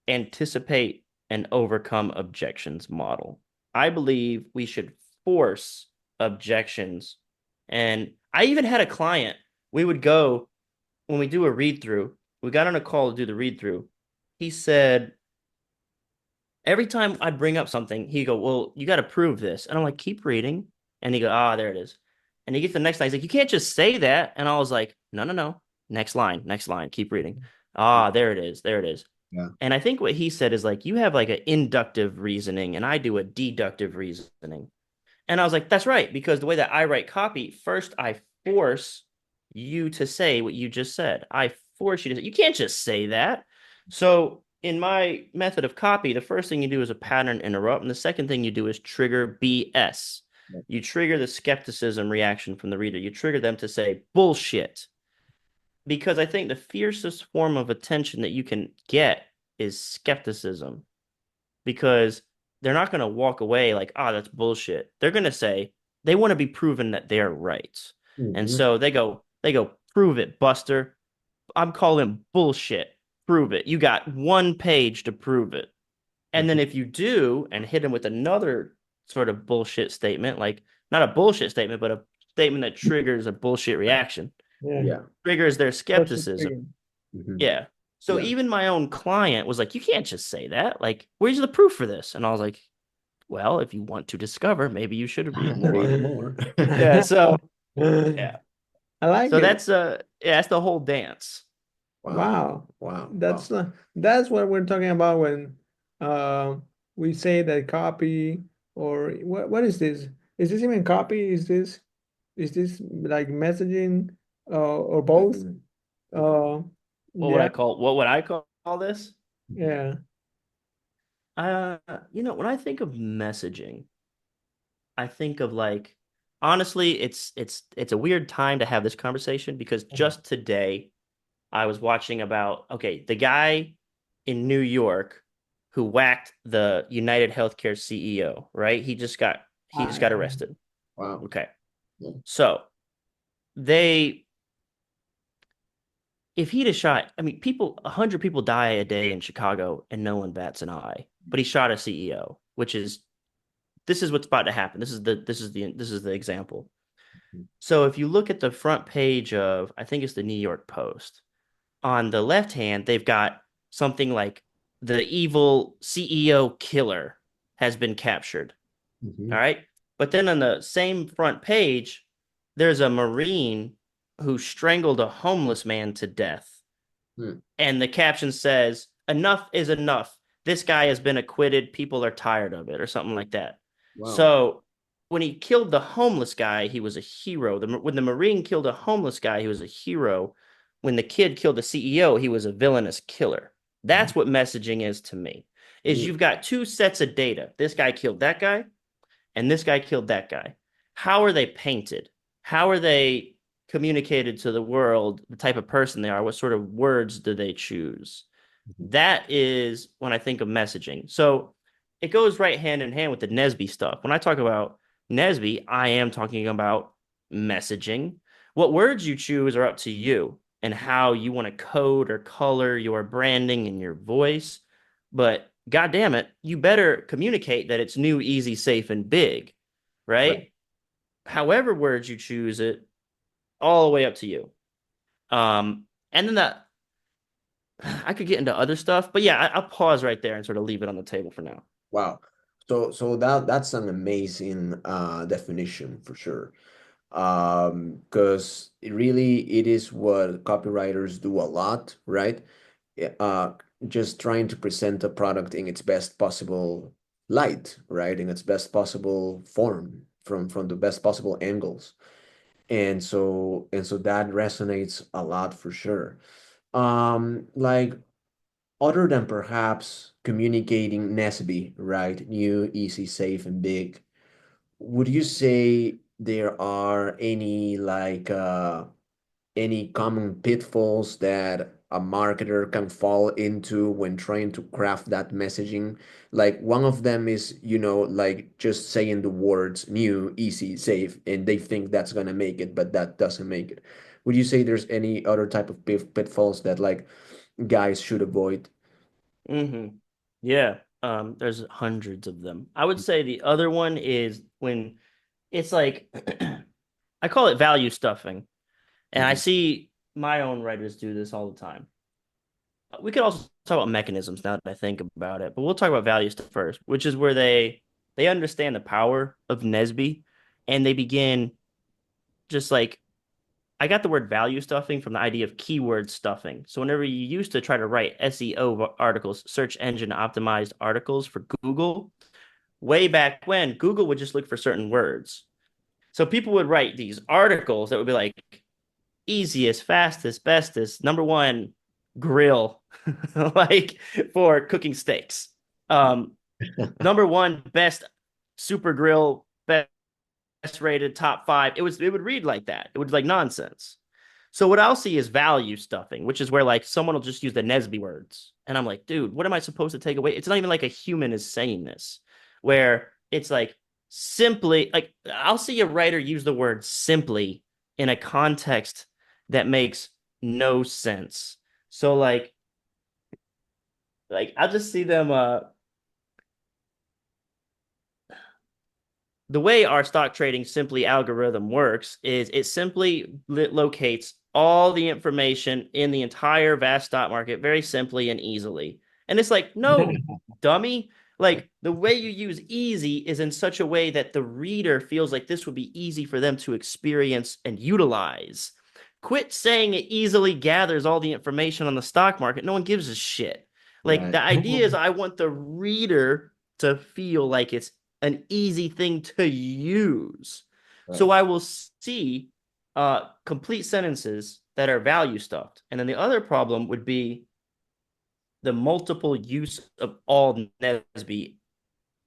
[SPEAKER 3] anticipate and overcome objections model. I believe we should force objections. And I even had a client, we would go when we do a read through, we got on a call to do the read through. He said, every time I'd bring up something, he'd go, well, you got to prove this. And I'm like, keep reading. And he go, there it is. And he gets the next line. He's like, you can't just say that. And I was like, no. Next line, keep reading. There it is. There it is.
[SPEAKER 1] Yeah.
[SPEAKER 3] And I think what he said is like, you have like an inductive reasoning and I do a deductive reasoning. And I was like, that's right. Because the way that I write copy, first I force you to say what you just said. I force you to say, you can't just say that. So in my method of copy, the first thing you do is a pattern interrupt. And the second thing you do is trigger BS. You trigger the skepticism reaction from the reader. You trigger them to say bullshit. Because I think the fiercest form of attention that you can get is skepticism. Because they're not going to walk away like, that's bullshit. They're going to say they want to be proven that they're right. And so they go, prove it, Buster. I'm calling bullshit. Prove it. You got 1 page to prove it. And then if you do and hit them with another sort of bullshit statement, like not a bullshit statement, but a statement that triggers a bullshit reaction,
[SPEAKER 2] Yeah.
[SPEAKER 3] triggers their
[SPEAKER 2] What's the
[SPEAKER 3] skepticism.
[SPEAKER 2] trigger?
[SPEAKER 3] Yeah. So
[SPEAKER 1] Yeah.
[SPEAKER 3] even my own client was like, you can't just say that. Like, where's the proof for this? And I was like, well, if you want to discover, maybe you should read more.
[SPEAKER 1] Read more.
[SPEAKER 3] Yeah. So yeah.
[SPEAKER 2] I like
[SPEAKER 3] So
[SPEAKER 2] it.
[SPEAKER 3] that's the whole dance.
[SPEAKER 2] Wow.
[SPEAKER 1] Wow.
[SPEAKER 2] That's that's what we're talking about when we say that copy, or what is this? Is this even copy? Is this like messaging or both?
[SPEAKER 1] Mhm.
[SPEAKER 3] What would
[SPEAKER 2] Yeah,
[SPEAKER 3] I call this?
[SPEAKER 2] yeah.
[SPEAKER 3] When I think of messaging, I think of like, honestly, it's a weird time to have this conversation because just today I was watching about, okay, the guy in New York who whacked the United Healthcare CEO, right? He just got arrested.
[SPEAKER 1] Wow.
[SPEAKER 3] Okay.
[SPEAKER 1] Yeah.
[SPEAKER 3] So if he'd have shot, I mean, 100 people die a day in Chicago and no one bats an eye, but he shot a CEO, this is what's about to happen. This is the example. So if you look at the front page of, I think it's the New York Post, on the left hand, they've got something like the evil CEO killer has been captured.
[SPEAKER 1] Mhm.
[SPEAKER 3] All right. But then on the same front page, there's a Marine who strangled a homeless man to death.
[SPEAKER 1] Hmm.
[SPEAKER 3] And the caption says, enough is enough. This guy has been acquitted. People are tired of it, or something like that.
[SPEAKER 1] Wow.
[SPEAKER 3] So when he killed the homeless guy, he was a hero. When the Marine killed a homeless guy, he was a hero. When the kid killed the CEO, he was a villainous killer. That's what messaging is to me. Is you've got two sets of data. This guy killed that guy, and this guy killed that guy. How are they painted? How are they communicated to the world, the type of person they are? What sort of words do they choose? That is when I think of messaging. So it goes right hand in hand with the NESB stuff. When I talk about NESB, I am talking about messaging. What words you choose are up to you and how you want to code or color your branding and your voice. But God damn it, you better communicate that it's new, easy, safe, and big, right? However words you choose it, all the way up to you. And then I could get into other stuff, but yeah, I'll pause right there and sort of leave it on the table for now.
[SPEAKER 1] Wow. So that's an amazing definition for sure. Because it is what copywriters do a lot, right? Yeah, just trying to present a product in its best possible light, right, in its best possible form, from the best possible angles. And so that resonates a lot for sure. Like, other than perhaps communicating NESB, right? New, easy, safe, and big. Would you say there are any common pitfalls that a marketer can fall into when trying to craft that messaging? Like, one of them is, like, just saying the words new, easy, safe, and they think that's gonna make it, but that doesn't make it. Would you say there's any other type of pitfalls that, like, guys should avoid?
[SPEAKER 3] Mm-hmm. Yeah. There's hundreds of them. I would say the other one is when it's like I call it value stuffing. And I
[SPEAKER 1] Mhm.
[SPEAKER 3] see my own writers do this all the time. We could also talk about mechanisms now that I think about it, but we'll talk about value stuff first, which is where they understand the power of NESB and they begin just like I got the word value stuffing from the idea of keyword stuffing. So whenever you used to try to write SEO articles, search engine optimized articles for Google, way back when Google would just look for certain words. So people would write these articles that would be like easiest, fastest, bestest, number one grill, like for cooking steaks. Um, Number one best super grill, best rated top five. It would read like that. It would like nonsense. So what I'll see is value stuffing, which is where like someone will just use the NESB words. And I'm like, dude, what am I supposed to take away? It's not even like a human is saying this, where it's like simply like I'll see a writer use the word simply in a context that makes no sense. So like I'll just see them the way our stock trading simply algorithm works is it simply locates all the information in the entire vast stock market very simply and easily. And it's like, no, dummy. Like the way you use easy is in such a way that the reader feels like this would be easy for them to experience and utilize. Quit saying it easily gathers all the information on the stock market. No one gives a shit. Like
[SPEAKER 1] Right.
[SPEAKER 3] the idea is I want the reader to feel like it's an easy thing to use. So
[SPEAKER 1] Right.
[SPEAKER 3] I will see complete sentences that are value stuffed. And then the other problem would be the multiple use of all NESB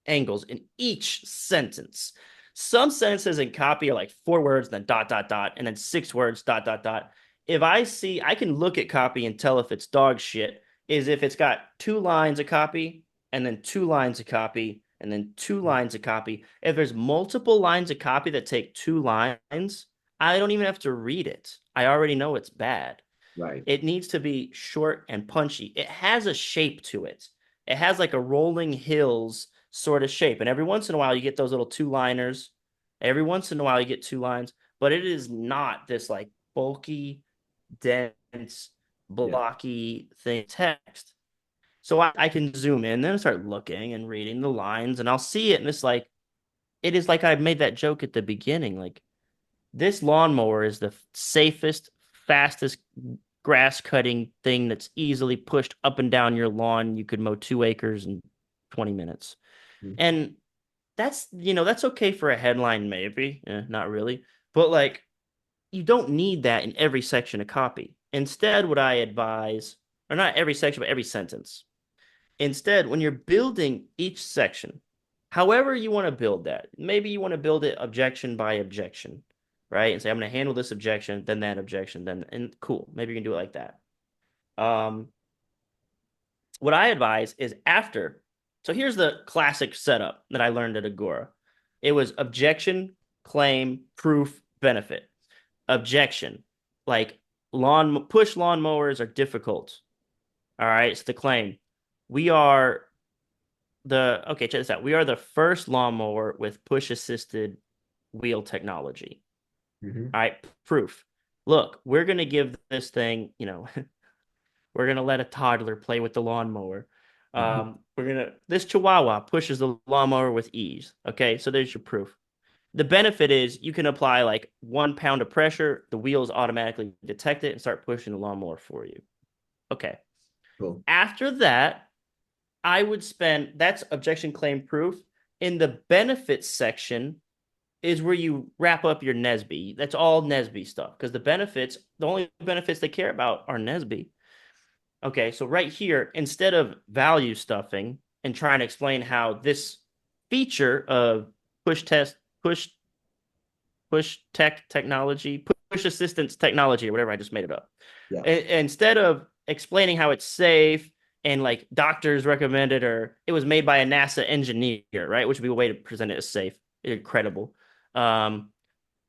[SPEAKER 3] angles in each sentence. Some sentences in copy are like 4 words, then dot, dot, dot, and then 6 words, dot, dot, dot. If I see, I can look at copy and tell if it's dog shit, is if it's got 2 lines of copy and then 2 lines of copy and then 2 lines of copy. If there's multiple lines of copy that take 2 lines, I don't even have to read it. I already know it's bad.
[SPEAKER 1] Right.
[SPEAKER 3] It needs to be short and punchy. It has a shape to it. It has like a rolling hills sort of shape. And every once in a while, you get those little 2 liners. Every once in a while, you get 2 lines, but it is not this like bulky, dense,
[SPEAKER 1] Yeah.
[SPEAKER 3] blocky thing text. So I can zoom in, then start looking and reading the lines, and I'll see it. And it's like, it is like I made that joke at the beginning. Like, this lawnmower is the safest, fastest grass cutting thing that's easily pushed up and down your lawn. You could mow 2 acres in 20 minutes.
[SPEAKER 1] Mhm.
[SPEAKER 3] And that's okay for a headline, maybe. Not really. But like, you don't need that in every section of copy. Instead, what I advise, or not every section, but every sentence. Instead, when you're building each section, however you want to build that, maybe you want to build it objection by objection, right? And say, I'm going to handle this objection, then that objection, then, and cool. Maybe you can do it like that. Um, what I advise is after. So here's the classic setup that I learned at Agora. It was objection, claim, proof, benefit. Objection, like push lawnmowers are difficult. All right, it's the claim. We are okay, check this out. We are the first lawnmower with push assisted wheel technology.
[SPEAKER 1] Mhm.
[SPEAKER 3] All right, proof. Look, we're going to give this thing, we're going to let a toddler play with the lawnmower. This Chihuahua pushes the lawnmower with ease. Okay, so there's your proof. The benefit is you can apply like 1 pound of pressure, the wheels automatically detect it and start pushing the lawnmower for you. Okay.
[SPEAKER 1] Cool.
[SPEAKER 3] After that, I would spend, that's objection claim proof. In the benefits section is where you wrap up your NESB. That's all NESB stuff because the only benefits they care about are NESB. Okay, so right here, instead of value stuffing and trying to explain how this feature of push test, push tech technology, push assistance technology, or whatever, I just made it up.
[SPEAKER 1] Yeah.
[SPEAKER 3] Instead of explaining how it's safe and like doctors recommended, or it was made by a NASA engineer, right? Which would be a way to present it as safe, credible, or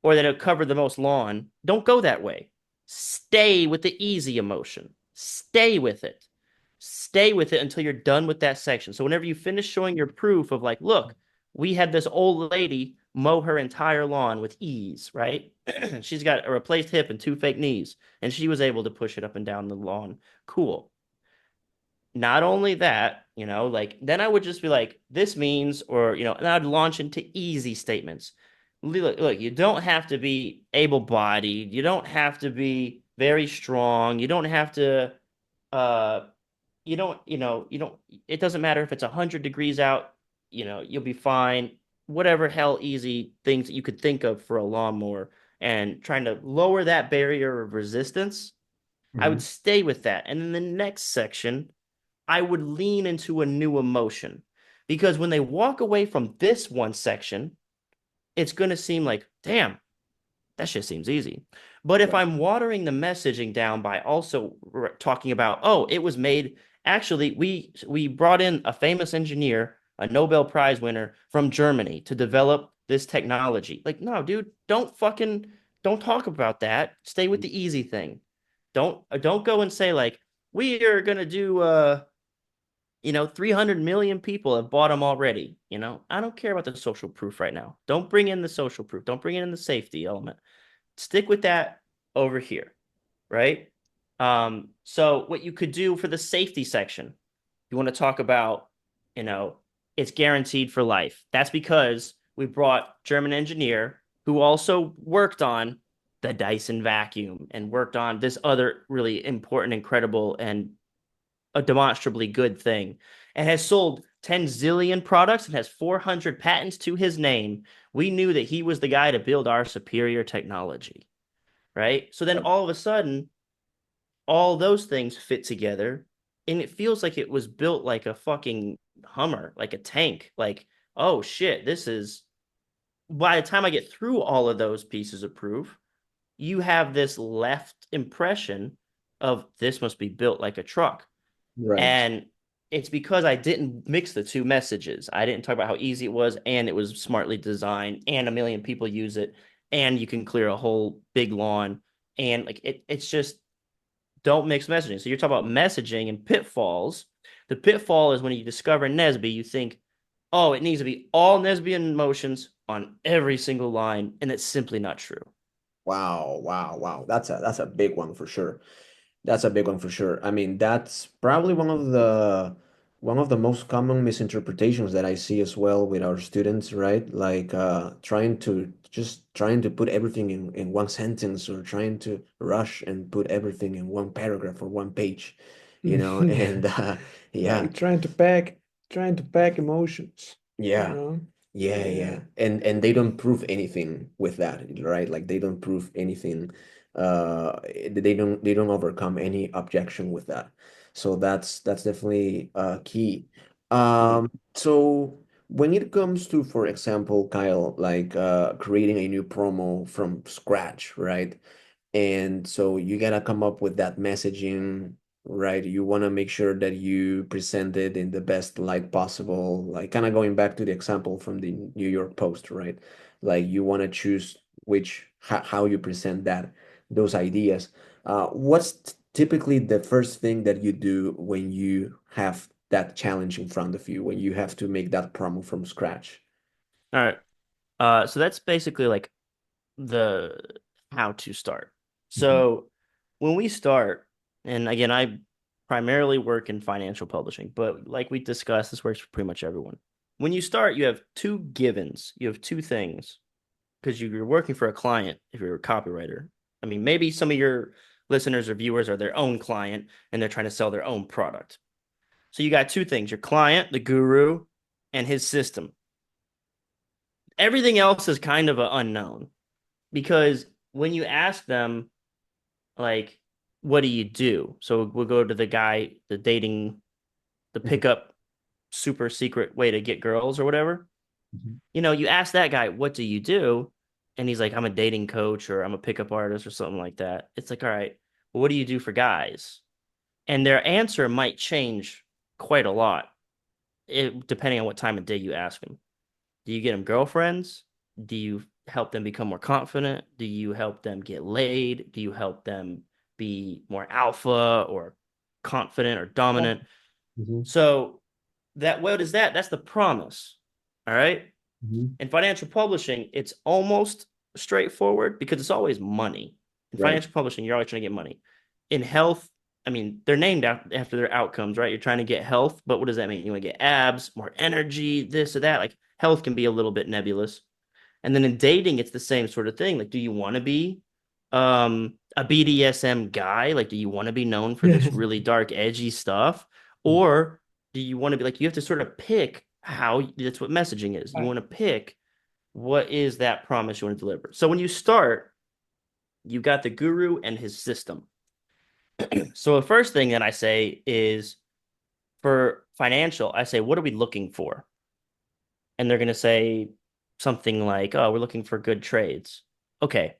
[SPEAKER 3] that it covered the most lawn. Don't go that way. Stay with the easy emotion. Stay with it. Stay with it until you're done with that section. So whenever you finish showing your proof of like, look, we had this old lady mow her entire lawn with ease, right? She's got a replaced hip and 2 fake knees, and she was able to push it up and down the lawn. Cool. Not only that, like then I would just be like, this means, or, and I'd launch into easy statements. Look, you don't have to be able-bodied. You don't have to be very strong. You don't have to, it doesn't matter if it's 100 degrees out, you'll be fine. Whatever hell easy things that you could think of for a lawnmower and trying to lower that barrier of resistance, I would stay with that. And in the next section, I would lean into a new emotion because when they walk away from this one section, it's going to seem like, damn, that shit seems easy. But if I'm watering the messaging down by also talking about, oh, it was made, actually, we brought in a famous engineer, a Nobel Prize winner from Germany to develop this technology. Like, no, dude, don't talk about that. Stay with the easy thing. Don't go and say like, we are going to do 300 million people have bought them already. I don't care about the social proof right now. Don't bring in the social proof. Don't bring in the safety element. Stick with that over here, right? So what you could do for the safety section, you want to talk about, it's guaranteed for life. That's because we brought German engineer who also worked on the Dyson vacuum and worked on this other really important, incredible, and a demonstrably good thing, and has sold 10 zillion products and has 400 patents to his name. We knew that he was the guy to build our superior technology, right? So then all of a sudden, all those things fit together, and it feels like it was built like a fucking Hummer, like a tank. Like, oh shit, this is, by the time I get through all of those pieces of proof, you have this left impression of this must be built like a truck.
[SPEAKER 1] Right.
[SPEAKER 3] And it's because I didn't mix the two messages. I didn't talk about how easy it was, and it was smartly designed, and a million people use it, and you can clear a whole big lawn. And like it's just, don't mix messaging. So you're talking about messaging and pitfalls. The pitfall is when you discover NESB, you think, oh, it needs to be all Nesbian emotions on every single line, and it's simply not true.
[SPEAKER 1] Wow. That's a big one for sure. That's a big one for sure. I mean, that's probably one of the most common misinterpretations that I see as well with our students, right? Like trying to put everything in one sentence, or trying to rush and put everything in one paragraph or one page, and yeah,
[SPEAKER 2] Like trying to pack emotions,
[SPEAKER 1] yeah. Yeah,
[SPEAKER 2] Yeah.
[SPEAKER 1] yeah. And they don't prove anything with that, right? Like they don't prove anything. They don't overcome any objection with that. So that's definitely key. So when it comes to, for example, Kyle, like creating a new promo from scratch, right? And so you gotta come up with that messaging, right? You want to make sure that you present it in the best light possible, like kind of going back to the example from the New York Post, right? Like you want to choose how you present those ideas. What's typically the first thing that you do when you have that challenge in front of you, when you have to make that promo from scratch?
[SPEAKER 3] All right. So that's basically like the how to start.
[SPEAKER 1] Mhm.
[SPEAKER 3] So when we start, and again, I primarily work in financial publishing, but like we discussed, this works for pretty much everyone. When you start, you have two givens, you have two things, because you're working for a client if you're a copywriter. I mean, maybe some of your listeners or viewers are their own client and they're trying to sell their own product. So you got two things: your client, the guru, and his system. Everything else is kind of an unknown, because when you ask them, like, what do you do? So we'll go to the guy, the dating, the
[SPEAKER 1] Mhm.
[SPEAKER 3] pickup super secret way to get girls or whatever.
[SPEAKER 1] Mhm.
[SPEAKER 3] You ask that guy, what do you do? And he's like, I'm a dating coach, or I'm a pickup artist, or something like that. It's like, all right, well, what do you do for guys? And their answer might change quite a lot, depending on what time of day you ask them. Do you get them girlfriends? Do you help them become more confident? Do you help them get laid? Do you help them be more alpha or confident or dominant?
[SPEAKER 1] Mhm.
[SPEAKER 3] So what is that? That's the promise. All right.
[SPEAKER 1] Mhm.
[SPEAKER 3] In financial publishing, it's almost straightforward because it's always money. In
[SPEAKER 1] Right.
[SPEAKER 3] financial publishing, you're always trying to get money. In health, I mean, they're named after their outcomes, right? You're trying to get health, but what does that mean? You want to get abs, more energy, this or that. Like health can be a little bit nebulous. And then in dating, it's the same sort of thing. Like, do you want to be a BDSM guy? Like, do you want to be known for this really dark, edgy stuff? Or do you want to be like, you have to sort of pick how that's what messaging is. You want to pick what is that promise you want to deliver. So when you start, you got the guru and his system. So the first thing that I say is for financial, I say, what are we looking for? And they're going to say something like, oh, we're looking for good trades. Okay.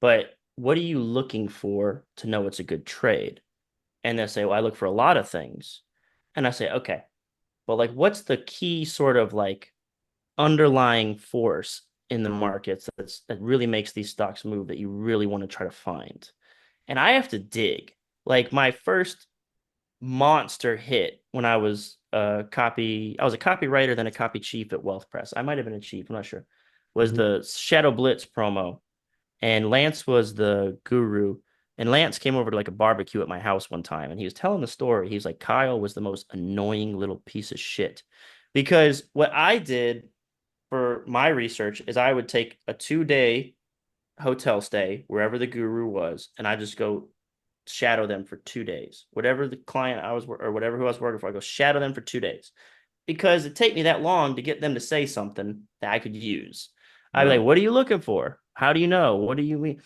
[SPEAKER 3] But what are you looking for to know it's a good trade? And they'll say, well, I look for a lot of things. And I say, okay, but like, what's the key sort of like underlying force in the markets that really makes these stocks move that you really want to try to find? And I have to dig. Like my first monster hit when I was I was a copywriter, then a copy chief at Wealth Press. I might have been a chief, I'm not sure. Was
[SPEAKER 1] Mhm.
[SPEAKER 3] the Shadow Blitz promo, and Lance was the guru. And Lance came over to like a barbecue at my house one time, and he was telling the story. He was like, Kyle was the most annoying little piece of shit, because what I did for my research is I would take a 2-day hotel stay wherever the guru was, and I just go shadow them for 2 days. Whatever the client I was or whatever who I was working for, I go shadow them for 2 days, because it take me that long to get them to say something that I could use. I'd be
[SPEAKER 1] Right.
[SPEAKER 3] like, "What are you looking for? How do you know? What do you mean?"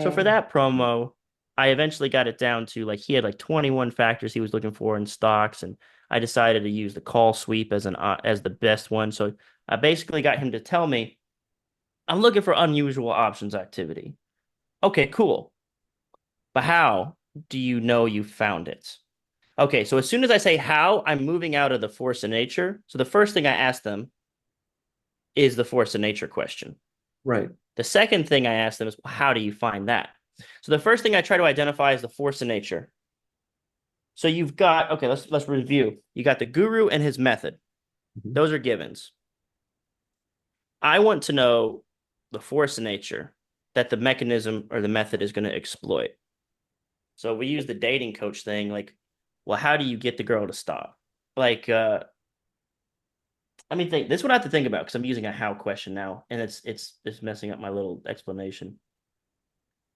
[SPEAKER 3] So for that promo, I eventually got it down to like he had like 21 factors he was looking for in stocks, and I decided to use the call sweep as the best one. So I basically got him to tell me, "I'm looking for unusual options activity." Okay, cool. But how do you know you found it? Okay, so as soon as I say how, I'm moving out of the force of nature. So the first thing I ask them is the force of nature question.
[SPEAKER 1] Right.
[SPEAKER 3] The second thing I ask them is, well, how do you find that? So the first thing I try to identify is the force of nature. So you've got, okay, let's review. You got the guru and his method.
[SPEAKER 1] Mhm.
[SPEAKER 3] Those are givens. I want to know the force of nature that the mechanism or the method is going to exploit. So we use the dating coach thing, like, well, how do you get the girl to stop? Like, let me think. This one I have to think about because I'm using a how question now, and it's messing up my little explanation.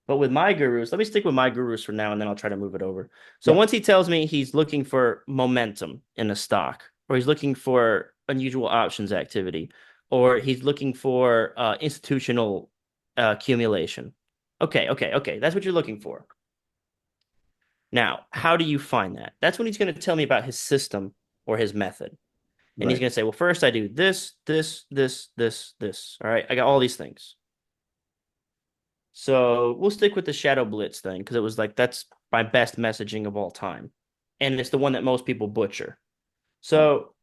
[SPEAKER 3] But with my gurus, let me stick with my gurus for now, and then I'll try to move it over. So
[SPEAKER 1] Yeah.
[SPEAKER 3] once he tells me he's looking for momentum in a stock, or he's looking for unusual options activity, or he's looking for institutional accumulation. Okay. That's what you're looking for. Now, how do you find that? That's when he's going to tell me about his system or his method. And he's
[SPEAKER 1] Right.
[SPEAKER 3] going to say, well, first I do this. All right. I got all these things. So we'll stick with the Shadow Blitz thing because it was like, that's my best messaging of all time. And it's the one that most people butcher. So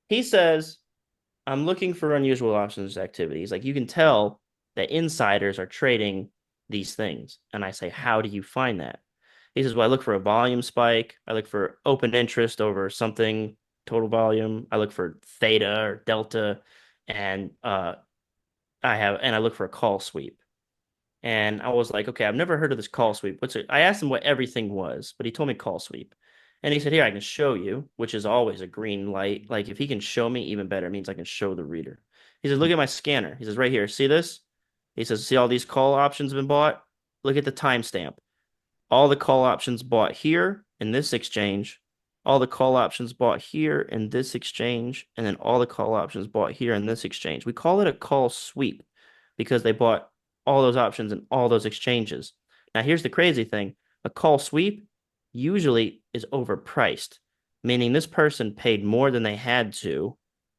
[SPEAKER 3] he says, I'm looking for unusual options activities. Like you can tell that insiders are trading these things. And I say, how do you find that? He says, well, I look for a volume spike. I look for open interest over something, total volume. I look for theta or delta. And I look for a call sweep. And I was like, okay, I've never heard of this call sweep. What's it? I asked him what everything was, but he told me call sweep. And he said, here, I can show you, which is always a green light. Like if he can show me, even better, it means I can show the reader. He says, look at my scanner. He says, right here, see this? He says, see all these call options been bought? Look at the timestamp. All the call options bought here in this exchange all the call options bought here in this exchange, and then all the call options bought here in this exchange. We call it a call sweep because they bought all those options in all those exchanges. Now, here's the crazy thing. A call sweep usually is overpriced, meaning this person paid more than they had to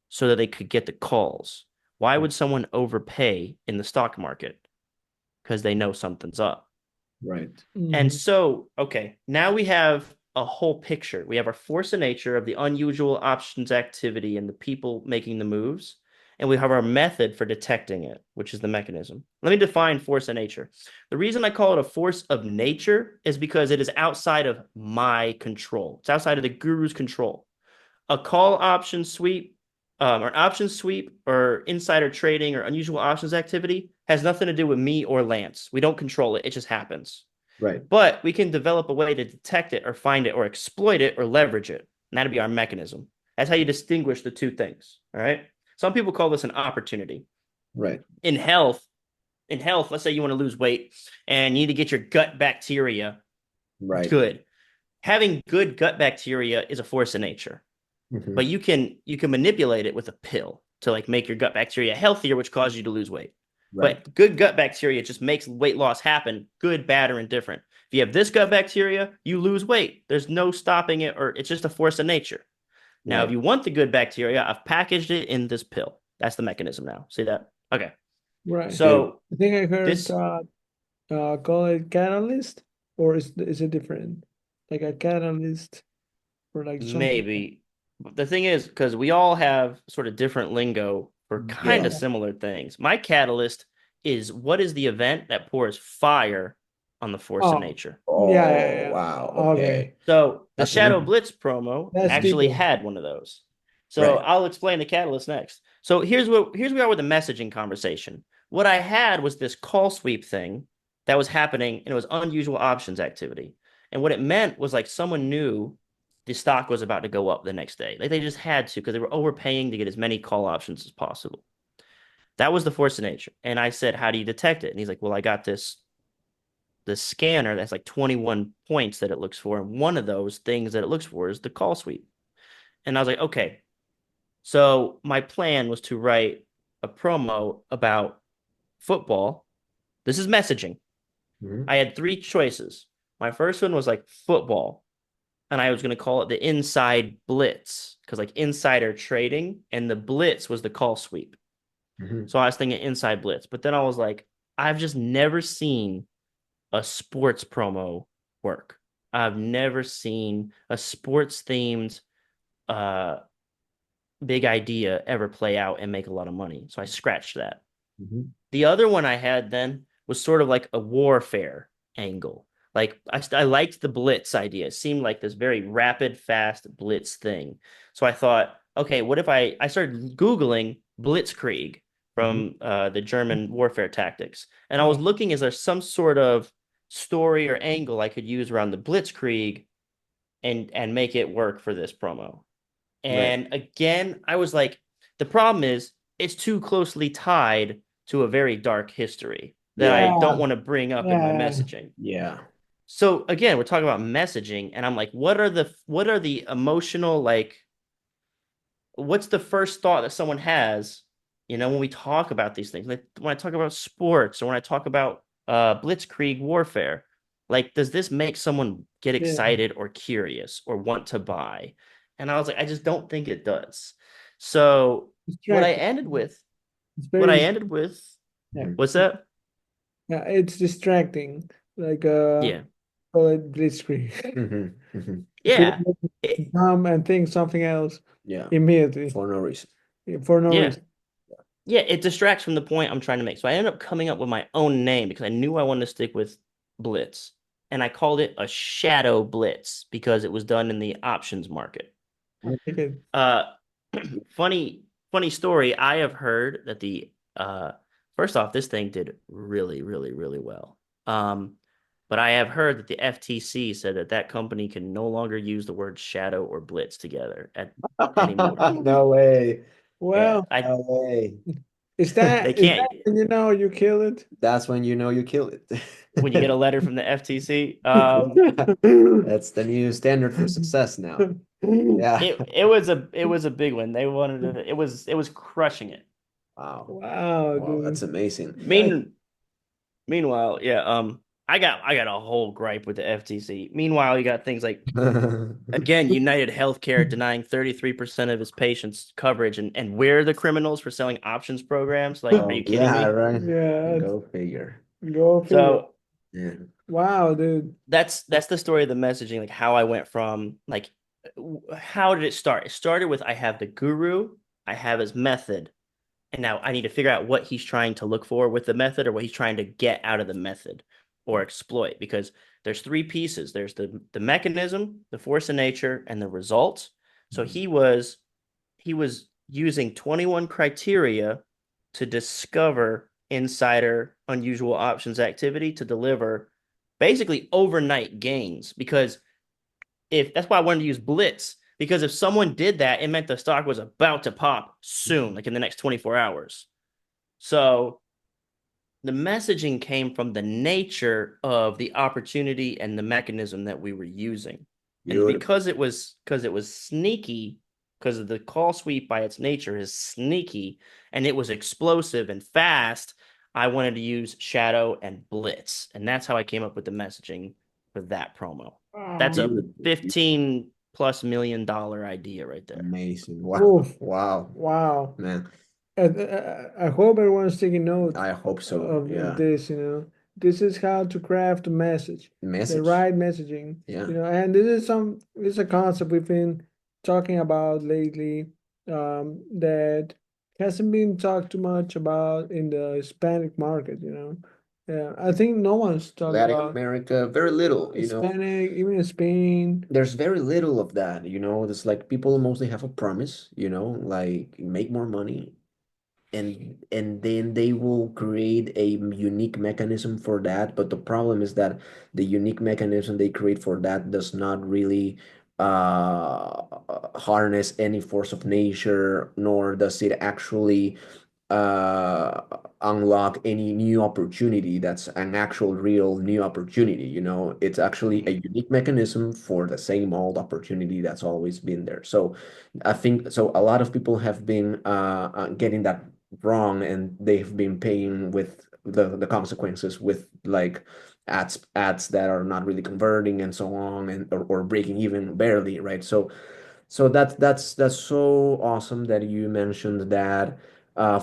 [SPEAKER 3] so that they could get the calls. Why would someone overpay in the stock market? Because they know something's up.
[SPEAKER 1] Right.
[SPEAKER 3] And so, okay, now we have a whole picture. We have our force of nature of the unusual options activity and the people making the moves. And we have our method for detecting it, which is the mechanism. Let me define force of nature. The reason I call it a force of nature is because it is outside of my control. It's outside of the guru's control. A call option sweep, or an option sweep, or insider trading, or unusual options activity has nothing to do with me or Lance. We don't control it. It just happens.
[SPEAKER 1] Right.
[SPEAKER 3] But we can develop a way to detect it or find it or exploit it or leverage it. And that'd be our mechanism. That's how you distinguish the two things. All right. Some people call this an opportunity.
[SPEAKER 1] Right.
[SPEAKER 3] In health, let's say you want to lose weight and you need to get your gut bacteria
[SPEAKER 1] Right.
[SPEAKER 3] good. Having good gut bacteria is a force of nature.
[SPEAKER 1] Mhm.
[SPEAKER 3] But you can manipulate it with a pill to like make your gut bacteria healthier, which causes you to lose weight.
[SPEAKER 1] Right.
[SPEAKER 3] But good gut bacteria just makes weight loss happen, good, bad, or indifferent. If you have this gut bacteria, you lose weight. There's no stopping it, or it's just a force of nature. Now,
[SPEAKER 1] Right.
[SPEAKER 3] if you want the good bacteria, I've packaged it in this pill. That's the mechanism now. See that? Okay.
[SPEAKER 2] Right.
[SPEAKER 3] So
[SPEAKER 2] I think I heard
[SPEAKER 3] this
[SPEAKER 2] call it catalyst, or is it different? Like a catalyst or like something.
[SPEAKER 3] maybe the thing is, because we all have sort of different lingo for kind of
[SPEAKER 2] Yeah.
[SPEAKER 3] similar things. My catalyst is what is the event that pours fire on the force of
[SPEAKER 2] Oh,
[SPEAKER 3] nature.
[SPEAKER 1] Oh,
[SPEAKER 2] yeah.
[SPEAKER 1] wow.
[SPEAKER 2] Okay.
[SPEAKER 1] Okay.
[SPEAKER 3] So the
[SPEAKER 1] That's
[SPEAKER 3] Shadow
[SPEAKER 1] weird.
[SPEAKER 3] Blitz promo
[SPEAKER 2] That's
[SPEAKER 3] actually
[SPEAKER 2] deeper.
[SPEAKER 3] had one of those. So
[SPEAKER 1] Right.
[SPEAKER 3] I'll explain the catalyst next. So here's where we are with the messaging conversation. What I had was this call sweep thing that was happening, and it was unusual options activity. And what it meant was like someone knew the stock was about to go up the next day. Like they just had to because they were overpaying to get as many call options as possible. That was the force of nature. And I said, how do you detect it? And he's like, well, I got this scanner that's like 21 points that it looks for. And one of those things that it looks for is the call sweep. And I was like, okay. So my plan was to write a promo about football. This is messaging.
[SPEAKER 1] Mhm.
[SPEAKER 3] I had three choices. My first one was like football, and I was going to call it the inside blitz because like insider trading, and the blitz was the call sweep.
[SPEAKER 1] Mhm.
[SPEAKER 3] So I was thinking inside blitz, but then I was like, I've just never seen a sports promo work. I've never seen a sports themed uh big idea ever play out and make a lot of money. So I scratched that.
[SPEAKER 1] Mhm.
[SPEAKER 3] The other one I had then was sort of like a warfare angle. Like I liked the blitz idea. It seemed like this very rapid, fast blitz thing. So I thought, okay, what if I started Googling blitzkrieg
[SPEAKER 1] Mhm.
[SPEAKER 3] from the German warfare tactics, and I was
[SPEAKER 2] Oh,
[SPEAKER 3] looking, is there some sort of story or angle I could use around the blitzkrieg and make it work for this promo?
[SPEAKER 1] Right.
[SPEAKER 3] And again, I was like, the problem is it's too closely tied to a very dark history that I
[SPEAKER 1] Yeah.
[SPEAKER 3] don't
[SPEAKER 2] yeah.
[SPEAKER 3] want to bring up in my messaging.
[SPEAKER 1] Yeah.
[SPEAKER 3] So again, we're talking about messaging, and I'm like, what are the emotional, like, what's the first thought that someone has, when we talk about these things? Like when I talk about sports or when I talk about blitzkrieg warfare, like, does this make someone get
[SPEAKER 2] Yeah.
[SPEAKER 3] excited or curious or want to buy? And I was like, I just don't think it does. So what I
[SPEAKER 2] Distracting.
[SPEAKER 3] ended with,
[SPEAKER 2] It's
[SPEAKER 3] what
[SPEAKER 2] very
[SPEAKER 3] I
[SPEAKER 2] dis-
[SPEAKER 3] ended with,
[SPEAKER 2] yeah.
[SPEAKER 3] what's that?
[SPEAKER 2] Yeah, it's distracting. Like
[SPEAKER 3] Yeah.
[SPEAKER 2] call it blitzkrieg.
[SPEAKER 1] Mhm. Mhm.
[SPEAKER 3] Yeah.
[SPEAKER 2] People
[SPEAKER 3] It-
[SPEAKER 2] come and think something else
[SPEAKER 1] Yeah.
[SPEAKER 2] immediately
[SPEAKER 1] For no reason.
[SPEAKER 2] for no
[SPEAKER 3] yeah.
[SPEAKER 2] reason.
[SPEAKER 3] Yeah, it distracts from the point I'm trying to make. So I ended up coming up with my own name because I knew I wanted to stick with Blitz. And I called it a Shadow Blitz because it was done in the options market.
[SPEAKER 2] I think it,
[SPEAKER 3] Uh funny story. I have heard that the first off, this thing did really, really, really well. But I have heard that the FTC said that that company can no longer use the word shadow or blitz together at anymore.
[SPEAKER 1] No way.
[SPEAKER 3] Yeah,
[SPEAKER 2] well,
[SPEAKER 3] I
[SPEAKER 1] No way.
[SPEAKER 2] Is
[SPEAKER 3] They
[SPEAKER 2] that
[SPEAKER 3] can't
[SPEAKER 2] when you know you kill it?
[SPEAKER 1] That's when you know you kill it.
[SPEAKER 3] when you get a letter from the FTC.
[SPEAKER 1] That's the new standard for success now. Yeah.
[SPEAKER 3] It was a big one. They wanted to, it was crushing it.
[SPEAKER 1] Wow.
[SPEAKER 2] Wow,
[SPEAKER 1] Wow, that's
[SPEAKER 2] dude.
[SPEAKER 1] amazing.
[SPEAKER 3] Meanwhile, yeah, I got a whole gripe with the FTC. Meanwhile, you got things like again, United Healthcare denying 33% of its patients coverage, and we're the criminals for selling options programs. Like, are you kidding
[SPEAKER 1] Yeah,
[SPEAKER 3] me?
[SPEAKER 1] right.
[SPEAKER 2] Yeah,
[SPEAKER 1] Go figure.
[SPEAKER 2] go figure.
[SPEAKER 3] So
[SPEAKER 1] Yeah.
[SPEAKER 2] Wow, dude.
[SPEAKER 3] that's the story of the messaging, like how I went from like how did it start? It started with I have the guru, I have his method, and now I need to figure out what he's trying to look for with the method or what he's trying to get out of the method or exploit, because there's three pieces. There's the mechanism, the force of nature, and the results. So he was using 21 criteria to discover insider unusual options activity to deliver basically overnight gains, because if that's why I wanted to use Blitz, because if someone did that, it meant the stock was about to pop soon, like in the next 24 hours. So the messaging came from the nature of the opportunity and the mechanism that we were using. And
[SPEAKER 1] Beautiful.
[SPEAKER 3] because it was sneaky, because of the call sweep by its nature is sneaky and it was explosive and fast, I wanted to use Shadow and Blitz. And that's how I came up with the messaging for that promo. That's a
[SPEAKER 1] Beautiful.
[SPEAKER 3] 15+ million dollar idea right there.
[SPEAKER 1] Amazing. Wow.
[SPEAKER 2] Oof.
[SPEAKER 1] Wow.
[SPEAKER 2] Wow.
[SPEAKER 1] Man,
[SPEAKER 2] I hope everyone's taking note
[SPEAKER 1] I hope so.
[SPEAKER 2] of
[SPEAKER 1] Yeah.
[SPEAKER 2] this, This is how to craft a message, the
[SPEAKER 1] Message.
[SPEAKER 2] right messaging,
[SPEAKER 1] Yeah.
[SPEAKER 2] and this is a concept we've been talking about lately, that hasn't been talked too much about in the Hispanic market. Yeah, I think no one's talking
[SPEAKER 1] Latin
[SPEAKER 2] about
[SPEAKER 1] America, very little,
[SPEAKER 2] Hispanic, even in Spain.
[SPEAKER 1] There's very little of that, It's like people mostly have a promise, like make more money, and then they will create a unique mechanism for that. But the problem is that the unique mechanism they create for that does not really harness any force of nature, nor does it actually uh unlock any new opportunity that's an actual real new opportunity. It's actually a unique mechanism for the same old opportunity that's always been there. So I think so a lot of people have been getting that wrong, and they've been paying with the consequences, with like ads that are not really converting and so on, and or breaking even barely, right? So that's so awesome that you mentioned that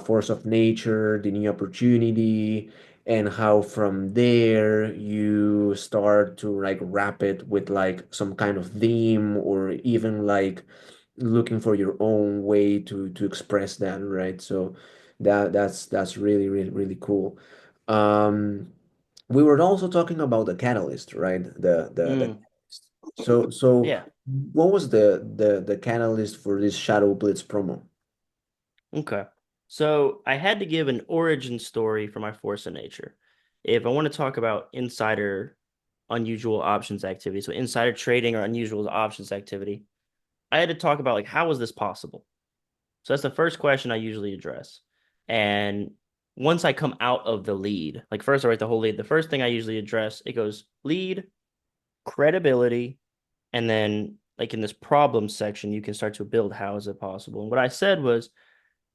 [SPEAKER 1] force of nature, the new opportunity, and how from there you start to like wrap it with like some kind of theme, or even like looking for your own way to express that, right? So that's really really really cool. Um, we were also talking about the catalyst, right? The
[SPEAKER 3] Mm,
[SPEAKER 1] so
[SPEAKER 3] yeah.
[SPEAKER 1] what was the catalyst for this Shadow Blitz promo?
[SPEAKER 3] Okay. So I had to give an origin story for my force of nature. If I want to talk about insider unusual options activity, so insider trading or unusual options activity, I had to talk about like how was this possible? So that's the first question I usually address. And once I come out of the lead, like first I write the whole lead, the first thing I usually address, it goes lead, credibility, and then like in this problem section, you can start to build how is it possible. And what I said was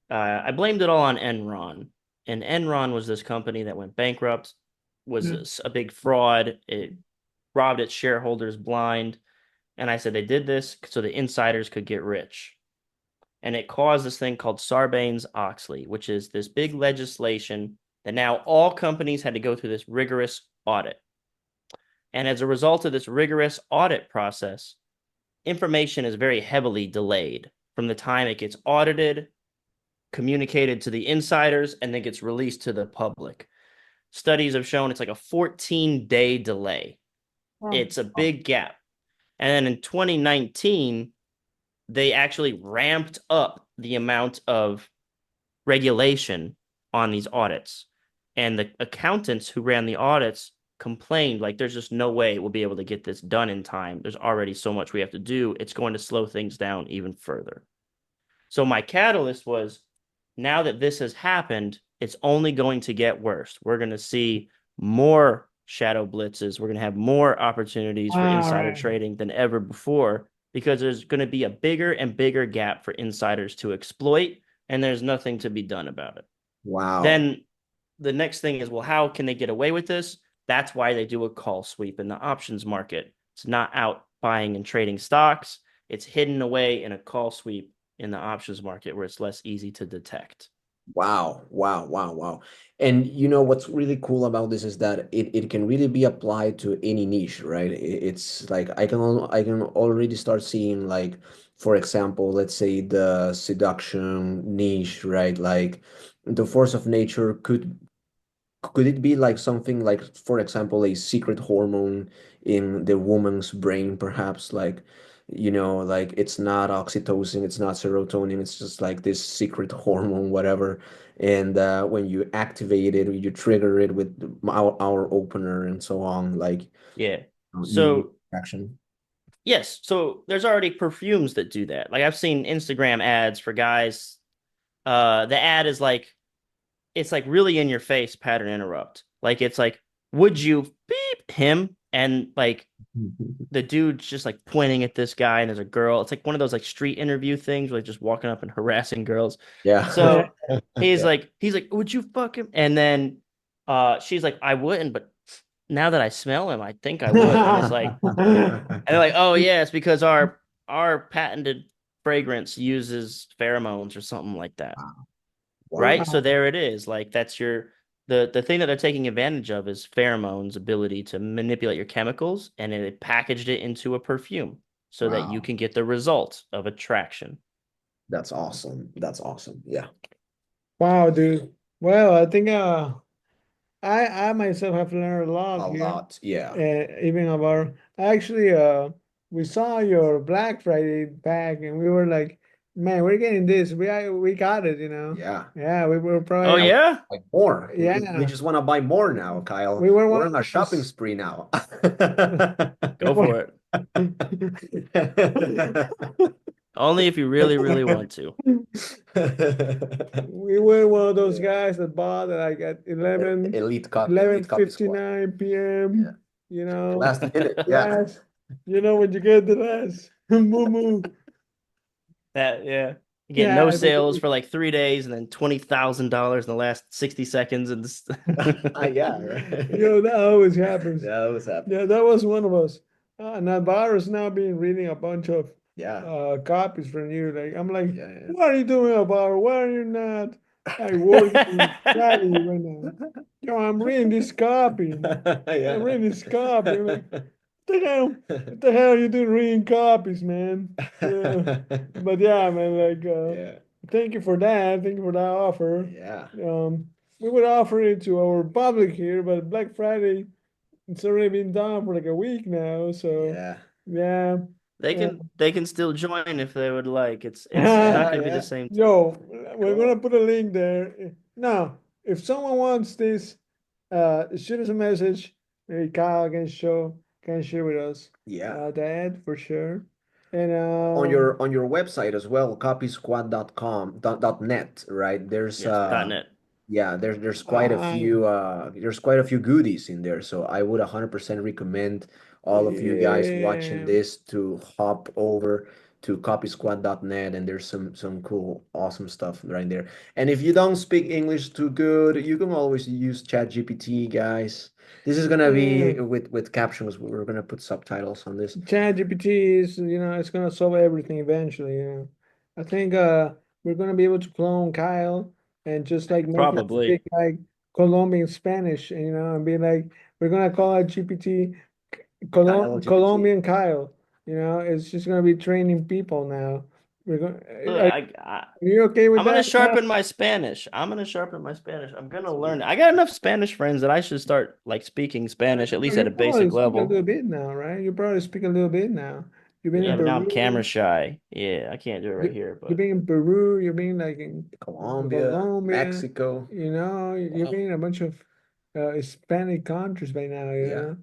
[SPEAKER 3] I blamed it all on Enron. And Enron was this company that went bankrupt, was a big fraud. It robbed its shareholders blind. And I said they did this so the insiders could get rich. And it caused this thing called Sarbanes-Oxley, which is this big legislation that now all companies had to go through this rigorous audit. And as a result of this rigorous audit process, information is very heavily delayed from the time it gets audited, communicated to the insiders, and then gets released to the public. Studies have shown it's like a 14-day delay. It's a big gap. And then in 2019, they actually ramped up the amount of regulation on these audits. And the accountants who ran the audits complained, like, there's just no way we'll be able to get this done in time. There's already so much we have to do. It's going to slow things down even further. So my catalyst was now that this has happened, it's only going to get worse. We're going to see more shadow blitzes. We're going to have more opportunities for
[SPEAKER 2] All
[SPEAKER 3] insider
[SPEAKER 2] right.
[SPEAKER 3] trading than ever before because there's going to be a bigger and bigger gap for insiders to exploit, and there's nothing to be done about it.
[SPEAKER 1] Wow.
[SPEAKER 3] Then the next thing is, well, how can they get away with this? That's why they do a call sweep in the options market. It's not out buying and trading stocks. It's hidden away in a call sweep in the options market where it's less easy to detect.
[SPEAKER 1] Wow, wow, wow, wow. And you know what's really cool about this is that it can really be applied to any niche, right? It's like I can already start seeing like, for example, let's say the seduction niche, right? Like the force of nature could it be like something like, for example, a secret hormone in the woman's brain, perhaps like, like it's not oxytocin, it's not serotonin, it's just like this secret hormone, whatever. And when you activate it, you trigger it with our opener and so on, like
[SPEAKER 3] Yeah.
[SPEAKER 1] you
[SPEAKER 3] So
[SPEAKER 1] action.
[SPEAKER 3] yes, so there's already perfumes that do that. Like I've seen Instagram ads for guys. The ad is like it's like really in your face pattern interrupt. Like it's like, would you beep him? And like the dude's just like pointing at this guy and there's a girl. It's like one of those like street interview things where like just walking up and harassing girls.
[SPEAKER 1] Yeah.
[SPEAKER 3] So he's like, would you fuck him? And then she's like, I wouldn't, but now that I smell him, I think I would. And it's like, and they're like, oh yeah, it's because our patented fragrance uses pheromones or something like that. Right?
[SPEAKER 1] Wow.
[SPEAKER 3] So there it is. Like that's the thing that they're taking advantage of is pheromones' ability to manipulate your chemicals, and it packaged it into a perfume so that you
[SPEAKER 1] Wow.
[SPEAKER 3] can get the result of attraction.
[SPEAKER 1] That's awesome. That's awesome. Yeah.
[SPEAKER 2] Wow, dude. Well, I think I myself have learned a lot
[SPEAKER 1] A
[SPEAKER 2] here.
[SPEAKER 1] lot. Yeah.
[SPEAKER 2] Even about actually we saw your Black Friday bag and we were like, man, we're getting this. We got it, you know.
[SPEAKER 1] Yeah.
[SPEAKER 2] Yeah, we were
[SPEAKER 3] Oh
[SPEAKER 2] probably
[SPEAKER 3] yeah?
[SPEAKER 1] Like more. We
[SPEAKER 2] yeah.
[SPEAKER 1] just want to buy more now, Kyle.
[SPEAKER 2] We were one
[SPEAKER 1] We're
[SPEAKER 2] of
[SPEAKER 1] on a shopping
[SPEAKER 2] those
[SPEAKER 1] spree now.
[SPEAKER 2] we
[SPEAKER 3] Go
[SPEAKER 2] were
[SPEAKER 3] for it. Only if you really, really want to.
[SPEAKER 2] we were one of those guys that bought like at 11
[SPEAKER 1] Elite copy squad.
[SPEAKER 2] 11:59
[SPEAKER 1] Yeah.
[SPEAKER 2] p.m. You know,
[SPEAKER 1] Last minute. Yeah.
[SPEAKER 2] last, when you get the last moo.
[SPEAKER 3] That yeah. You get no
[SPEAKER 2] Yeah,
[SPEAKER 3] sales for like 3 days and then $20,000 in the last 60 seconds and this
[SPEAKER 1] Yeah, right.
[SPEAKER 2] that always happens.
[SPEAKER 1] Yeah, that was happening.
[SPEAKER 2] Yeah, that was one of us. Navarro's now been reading a bunch of
[SPEAKER 1] Yeah.
[SPEAKER 2] copies from you. Like I'm like,
[SPEAKER 1] Yeah, yeah.
[SPEAKER 2] what are you doing, Navarro? Why are you not like working study right now? I'm reading this copy. I'm
[SPEAKER 1] Yeah.
[SPEAKER 2] reading this copy. I'm like, what the hell are you doing reading copies, man? Yeah. But yeah, man, like
[SPEAKER 1] Yeah.
[SPEAKER 2] thank you for that. Thank you for that offer.
[SPEAKER 1] Yeah.
[SPEAKER 2] We would offer it to our public here, but Black Friday, it's already been done for like a week now. So
[SPEAKER 1] Yeah.
[SPEAKER 2] yeah.
[SPEAKER 3] They
[SPEAKER 2] Uh,
[SPEAKER 3] can still join if they would like. It's not
[SPEAKER 1] Yeah,
[SPEAKER 3] gonna be the
[SPEAKER 1] yeah.
[SPEAKER 3] same.
[SPEAKER 2] Yo, we're
[SPEAKER 1] Cool.
[SPEAKER 2] gonna put a link there. Now, if someone wants this, shoot us a message. Maybe Kyle can share with us
[SPEAKER 1] Yeah.
[SPEAKER 2] the ad for sure. And
[SPEAKER 1] On your website as well, copysquad.com .net, right? There's
[SPEAKER 3] Yes, .net.
[SPEAKER 1] yeah, there's
[SPEAKER 2] I
[SPEAKER 1] there's quite a few goodies in there. So I would 100% recommend all of you guys watching
[SPEAKER 2] yeah.
[SPEAKER 1] this to hop over to copysquad.net, and there's some cool awesome stuff right there. And if you don't speak English too good, you can always use ChatGPT, guys. This is gonna
[SPEAKER 2] Yeah.
[SPEAKER 1] be with captions. We're gonna put subtitles on this.
[SPEAKER 2] ChatGPT is, it's gonna solve everything eventually, I think we're gonna be able to clone Kyle and just like make him
[SPEAKER 3] Probably.
[SPEAKER 2] speak like Colombian Spanish, and and be like, we're gonna call it GPT
[SPEAKER 1] Kyle GPT.
[SPEAKER 2] Colombian Kyle. It's just gonna be training people now. We're gonna
[SPEAKER 3] Look,
[SPEAKER 2] are you okay with
[SPEAKER 3] I'm gonna
[SPEAKER 2] that, Kyle?
[SPEAKER 3] sharpen my Spanish. I'm gonna sharpen my Spanish. I'm gonna learn it. I got enough Spanish friends that I should start like speaking Spanish at least at
[SPEAKER 2] You
[SPEAKER 3] a
[SPEAKER 2] probably
[SPEAKER 3] basic
[SPEAKER 2] speak a
[SPEAKER 3] level.
[SPEAKER 2] little bit now, right? You probably speak a little bit now. You've been
[SPEAKER 3] Yeah,
[SPEAKER 2] in
[SPEAKER 3] but now I'm camera
[SPEAKER 2] Peru.
[SPEAKER 3] shy. Yeah, I can't do it right here,
[SPEAKER 2] You've
[SPEAKER 3] but
[SPEAKER 2] been in Peru, you've been like in
[SPEAKER 1] Colombia,
[SPEAKER 2] Colombia,
[SPEAKER 1] Mexico.
[SPEAKER 2] you've
[SPEAKER 1] Wow.
[SPEAKER 2] been in a bunch of Hispanic countries by now,
[SPEAKER 1] Yeah.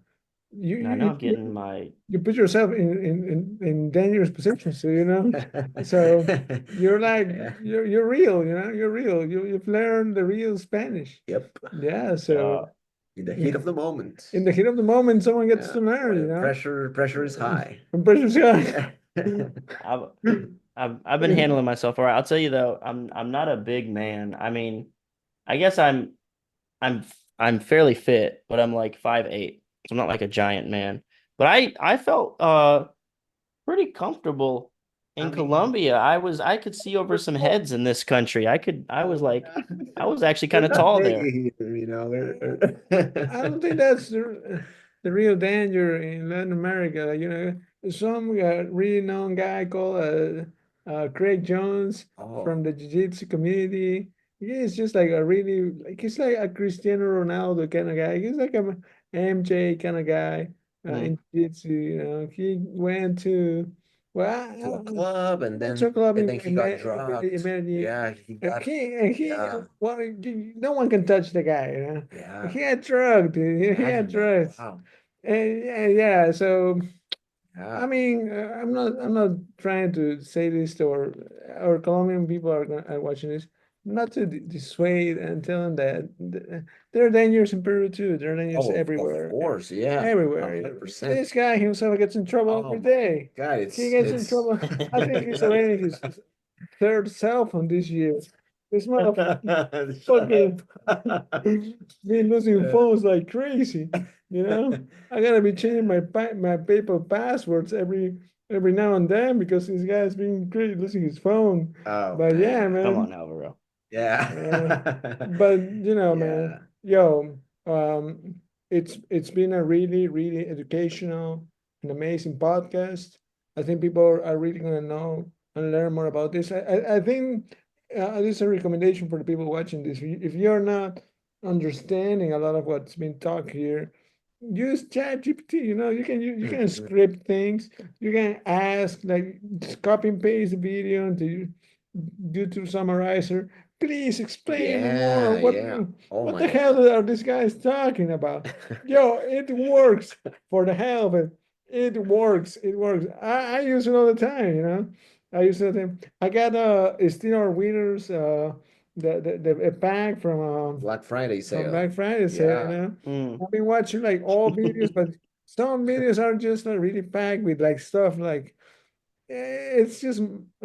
[SPEAKER 2] you
[SPEAKER 3] I know
[SPEAKER 2] you
[SPEAKER 3] I'm getting my
[SPEAKER 2] you put yourself in dangerous positions, so you know. So you're like
[SPEAKER 1] Yeah.
[SPEAKER 2] you're real, you know, you're real. You've learned the real Spanish.
[SPEAKER 1] Yep.
[SPEAKER 2] Yeah,
[SPEAKER 3] uh
[SPEAKER 2] so
[SPEAKER 1] In the heat of the moment.
[SPEAKER 2] in the heat of the moment, someone gets
[SPEAKER 1] Yeah.
[SPEAKER 2] to learn, you
[SPEAKER 1] When
[SPEAKER 2] know.
[SPEAKER 1] pressure is high.
[SPEAKER 2] When pressure's high.
[SPEAKER 1] Yeah.
[SPEAKER 3] I've I've been handling myself all right. I'll tell you though, I'm not a big man. I mean, I guess I'm I'm fairly fit, but I'm like 5'8". So I'm not like a giant man. But I felt pretty comfortable
[SPEAKER 1] I
[SPEAKER 3] in
[SPEAKER 1] mean,
[SPEAKER 3] Colombia. I could see over
[SPEAKER 1] we're
[SPEAKER 3] some
[SPEAKER 1] small.
[SPEAKER 3] heads in this country. I was like I was actually
[SPEAKER 1] We're
[SPEAKER 3] kind of
[SPEAKER 1] not
[SPEAKER 3] tall
[SPEAKER 1] big
[SPEAKER 3] there.
[SPEAKER 1] either, you know.
[SPEAKER 2] I don't think that's the real danger in Latin America. Like, you know, some really known guy called Craig Jones
[SPEAKER 1] Oh,
[SPEAKER 2] from the Jiu-Jitsu community. He's just like a really like he's like a Cristiano Ronaldo kind of guy. He's like a MJ kind of guy
[SPEAKER 3] Mm.
[SPEAKER 2] in Jiu-Jitsu. You know, he went to
[SPEAKER 1] to a
[SPEAKER 2] well,
[SPEAKER 1] club, and
[SPEAKER 2] went to a club
[SPEAKER 1] and then he got
[SPEAKER 2] in
[SPEAKER 1] dropped.
[SPEAKER 2] Medellin.
[SPEAKER 1] Yeah, he got.
[SPEAKER 2] He,
[SPEAKER 1] Yeah,
[SPEAKER 2] well, no one can touch the guy, you know.
[SPEAKER 1] yeah.
[SPEAKER 2] He had drugs, dude. He had
[SPEAKER 1] Imagine that.
[SPEAKER 2] drugs,
[SPEAKER 1] Wow.
[SPEAKER 2] and yeah. So
[SPEAKER 1] Yeah.
[SPEAKER 2] I mean, I'm not trying to say this to our Colombian people are watching this, not to dissuade and tell them that there are dangers in Peru too. There are dangers
[SPEAKER 1] Oh, of
[SPEAKER 2] everywhere,
[SPEAKER 1] course. Yeah.
[SPEAKER 2] everywhere.
[SPEAKER 1] 100%.
[SPEAKER 2] This guy himself gets in trouble
[SPEAKER 1] Oh
[SPEAKER 2] every
[SPEAKER 1] my
[SPEAKER 2] day.
[SPEAKER 1] God.
[SPEAKER 2] He gets in trouble. I think he's already in his third cell phone this year. This
[SPEAKER 1] Shut
[SPEAKER 2] motherfucker
[SPEAKER 1] up.
[SPEAKER 2] been losing
[SPEAKER 1] Yeah.
[SPEAKER 2] phones like crazy. You know, I gotta be changing my PayPal passwords every now and then because this guy's been crazy losing his phone.
[SPEAKER 1] Oh
[SPEAKER 2] But yeah,
[SPEAKER 1] man.
[SPEAKER 3] Come on,
[SPEAKER 2] man.
[SPEAKER 3] Alvaro.
[SPEAKER 2] Uh,
[SPEAKER 1] Yeah.
[SPEAKER 2] but you know, man,
[SPEAKER 1] Yeah.
[SPEAKER 2] yo, it's been a really educational and amazing podcast. I think people are really gonna know and learn more about this. I think this is a recommendation for the people watching this. If you're not understanding a lot of what's been talked here, use ChatGPT. You know, you can
[SPEAKER 1] Mhm.
[SPEAKER 2] script things. You can ask like just copy and paste the video into YouTube Summarizer. Please explain more.
[SPEAKER 1] Yeah, yeah. Oh
[SPEAKER 2] What
[SPEAKER 1] my
[SPEAKER 2] the hell
[SPEAKER 1] God.
[SPEAKER 2] are these guys talking about? Yo, it works for the hell of it. It works. It works. I use it all the time, you know. I use it all the time. I got still our winners the a pack
[SPEAKER 1] Black Friday
[SPEAKER 2] from
[SPEAKER 1] sale.
[SPEAKER 2] Black Friday sale, you
[SPEAKER 1] Yeah.
[SPEAKER 2] know.
[SPEAKER 3] Mm.
[SPEAKER 2] I've been watching like all videos, but some videos are just like really packed with like stuff like it's just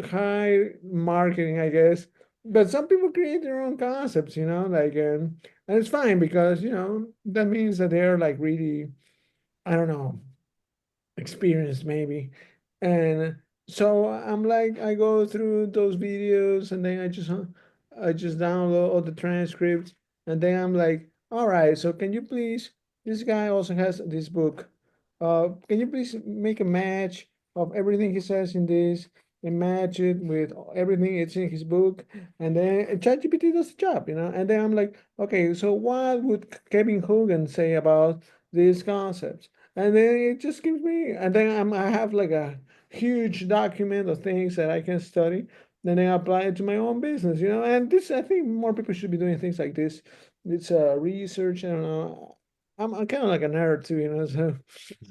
[SPEAKER 2] high marketing, I guess. But some people create their own concepts, you know, like, and it's fine because, you know, that means that they're like really, I don't know, experienced maybe. And so I'm like, I go through those videos and then I just download all the transcripts and then I'm like, all right, so can you please, this guy also has this book. Can you please make a match of everything he says in this and match it with everything it's in his book? And then ChatGPT does the job, you know? And then I'm like, okay, so what would Kevin Hogan say about these concepts? And then it just gives me, and then I have like a huge document of things that I can study. Then I apply it to my own business, you know. And this, I think, more people should be doing things like this. It's research. I don't know. I'm kind of like a nerd too, you know. So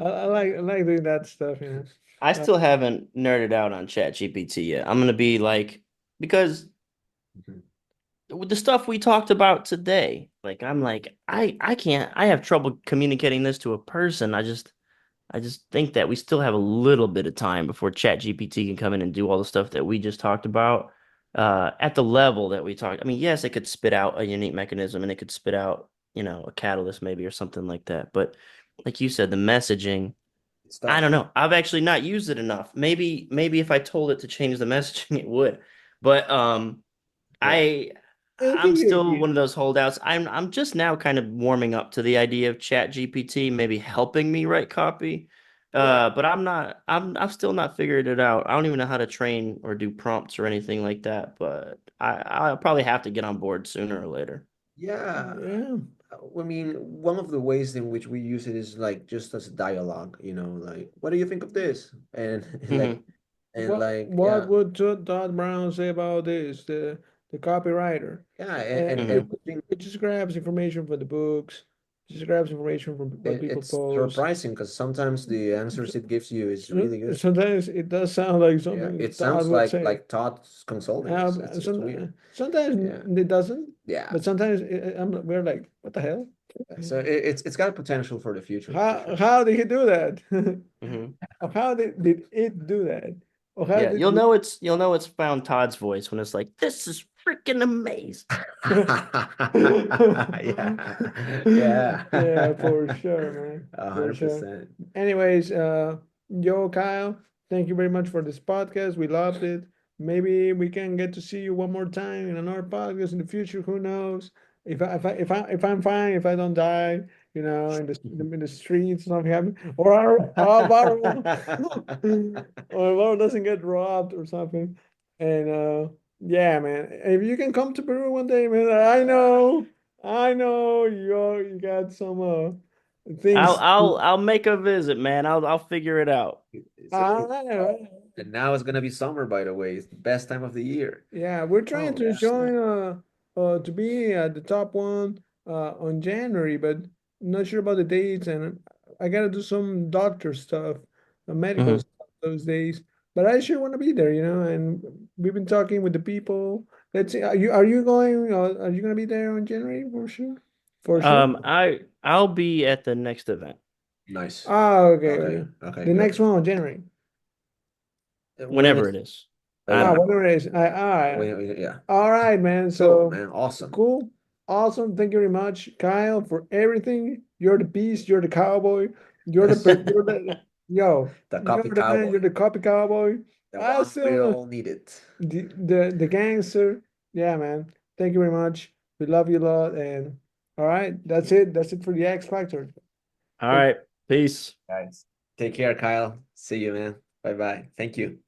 [SPEAKER 2] I like doing that stuff, you
[SPEAKER 3] I
[SPEAKER 2] know.
[SPEAKER 3] still haven't nerded out on ChatGPT yet. I'm gonna be like because
[SPEAKER 1] Mhm.
[SPEAKER 3] with the stuff we talked about today, like I'm like I can't I have trouble communicating this to a person. I just think that we still have a little bit of time before ChatGPT can come in and do all the stuff that we just talked about at the level that we talked. I mean, yes, it could spit out a unique mechanism and it could spit out, you know, a catalyst maybe or something like that. But like you said, the messaging,
[SPEAKER 1] It's
[SPEAKER 3] I
[SPEAKER 1] tough.
[SPEAKER 3] don't know. I've actually not used it enough. Maybe if I told it to change the messaging, it would. But
[SPEAKER 1] Yeah.
[SPEAKER 3] I
[SPEAKER 2] It'll
[SPEAKER 3] I'm
[SPEAKER 2] give you
[SPEAKER 3] still
[SPEAKER 2] ideas.
[SPEAKER 3] one of those holdouts. I'm just now kind of warming up to the idea of Chat GPT maybe helping me write copy.
[SPEAKER 1] Yeah.
[SPEAKER 3] But I've still not figured it out. I don't even know how to train or do prompts or anything like that, but I'll probably have to get on board sooner or later.
[SPEAKER 1] Yeah.
[SPEAKER 2] Yeah.
[SPEAKER 1] I mean, one of the ways in which we use it is like just as dialogue, you know, like, what do you think of this? And
[SPEAKER 3] Hmm.
[SPEAKER 2] What
[SPEAKER 1] yeah,
[SPEAKER 2] would Todd Brown say about this? The copywriter,
[SPEAKER 1] yeah,
[SPEAKER 2] and
[SPEAKER 3] Hmm.
[SPEAKER 1] and we think,
[SPEAKER 2] it just grabs information from the books, just grabs information from what people
[SPEAKER 1] It's
[SPEAKER 2] post.
[SPEAKER 1] surprising because sometimes the answers it gives you is really good.
[SPEAKER 2] Sometimes it does sound like
[SPEAKER 1] Yeah,
[SPEAKER 2] something
[SPEAKER 1] it
[SPEAKER 2] Todd
[SPEAKER 1] sounds
[SPEAKER 2] would say.
[SPEAKER 1] like Todd's consulting. It's weird.
[SPEAKER 2] Sometimes
[SPEAKER 1] Yeah.
[SPEAKER 2] it doesn't,
[SPEAKER 1] Yeah.
[SPEAKER 2] but sometimes we're like, what the hell?
[SPEAKER 1] So it's got potential for the future. for sure.
[SPEAKER 2] How did he do that?
[SPEAKER 3] Mhm.
[SPEAKER 2] How did it do that? Or how
[SPEAKER 3] Yeah,
[SPEAKER 2] did
[SPEAKER 3] you'll know it's found Todd's voice when it's like, this is freaking amazing.
[SPEAKER 1] Yeah. Yeah.
[SPEAKER 2] Yeah, for sure, man. For sure.
[SPEAKER 1] 100%.
[SPEAKER 2] Anyways, yo, Kyle, thank you very much for this podcast. We loved it. Maybe we can get to see you one more time in another podcast in the future. Who knows? If I'm fine, if I don't die, you know, in the streets, something happen, or our bottle, or our bottle doesn't get robbed or something. And yeah, man, if you can come to Peru one day, man, I know you got some things.
[SPEAKER 3] I'll make a visit, man. I'll figure it out.
[SPEAKER 1] And now it's gonna be summer, by the way. It's the best time of the year.
[SPEAKER 2] Yeah, we're trying
[SPEAKER 1] Oh,
[SPEAKER 2] to
[SPEAKER 1] yeah.
[SPEAKER 2] join to be at the top one on January, but not sure about the dates, and I gotta do some doctor stuff, medical
[SPEAKER 3] Mhm.
[SPEAKER 2] stuff those days. But I sure want to be there, you know. And we've been talking with the people. Let's see, are you going? Are you gonna be there on January for sure? For sure.
[SPEAKER 3] I'll be at the next event
[SPEAKER 1] Nice.
[SPEAKER 2] Ah, okay,
[SPEAKER 1] Okay.
[SPEAKER 2] okay.
[SPEAKER 1] Okay,
[SPEAKER 2] The
[SPEAKER 1] good.
[SPEAKER 2] next one on January.
[SPEAKER 3] whenever it is. I
[SPEAKER 2] Ah,
[SPEAKER 3] don't know.
[SPEAKER 2] whatever it is. All right.
[SPEAKER 1] Yeah.
[SPEAKER 2] All right, man.
[SPEAKER 1] Cool,
[SPEAKER 2] So
[SPEAKER 1] man. Awesome.
[SPEAKER 2] cool. Awesome. Thank you very much, Kyle, for everything. You're the beast. You're the cowboy. You're the yo.
[SPEAKER 1] The
[SPEAKER 2] You're
[SPEAKER 1] copy
[SPEAKER 2] the man.
[SPEAKER 1] cowboy.
[SPEAKER 2] You're the copy cowboy.
[SPEAKER 1] The
[SPEAKER 2] I
[SPEAKER 1] one we
[SPEAKER 2] still
[SPEAKER 1] all needed.
[SPEAKER 2] the gangster. Yeah, man. Thank you very much. We love you a lot. And all right, that's it. That's it for the X Factor.
[SPEAKER 3] All right. Peace.
[SPEAKER 1] Guys, take care, Kyle. See you, man. Bye bye. Thank you.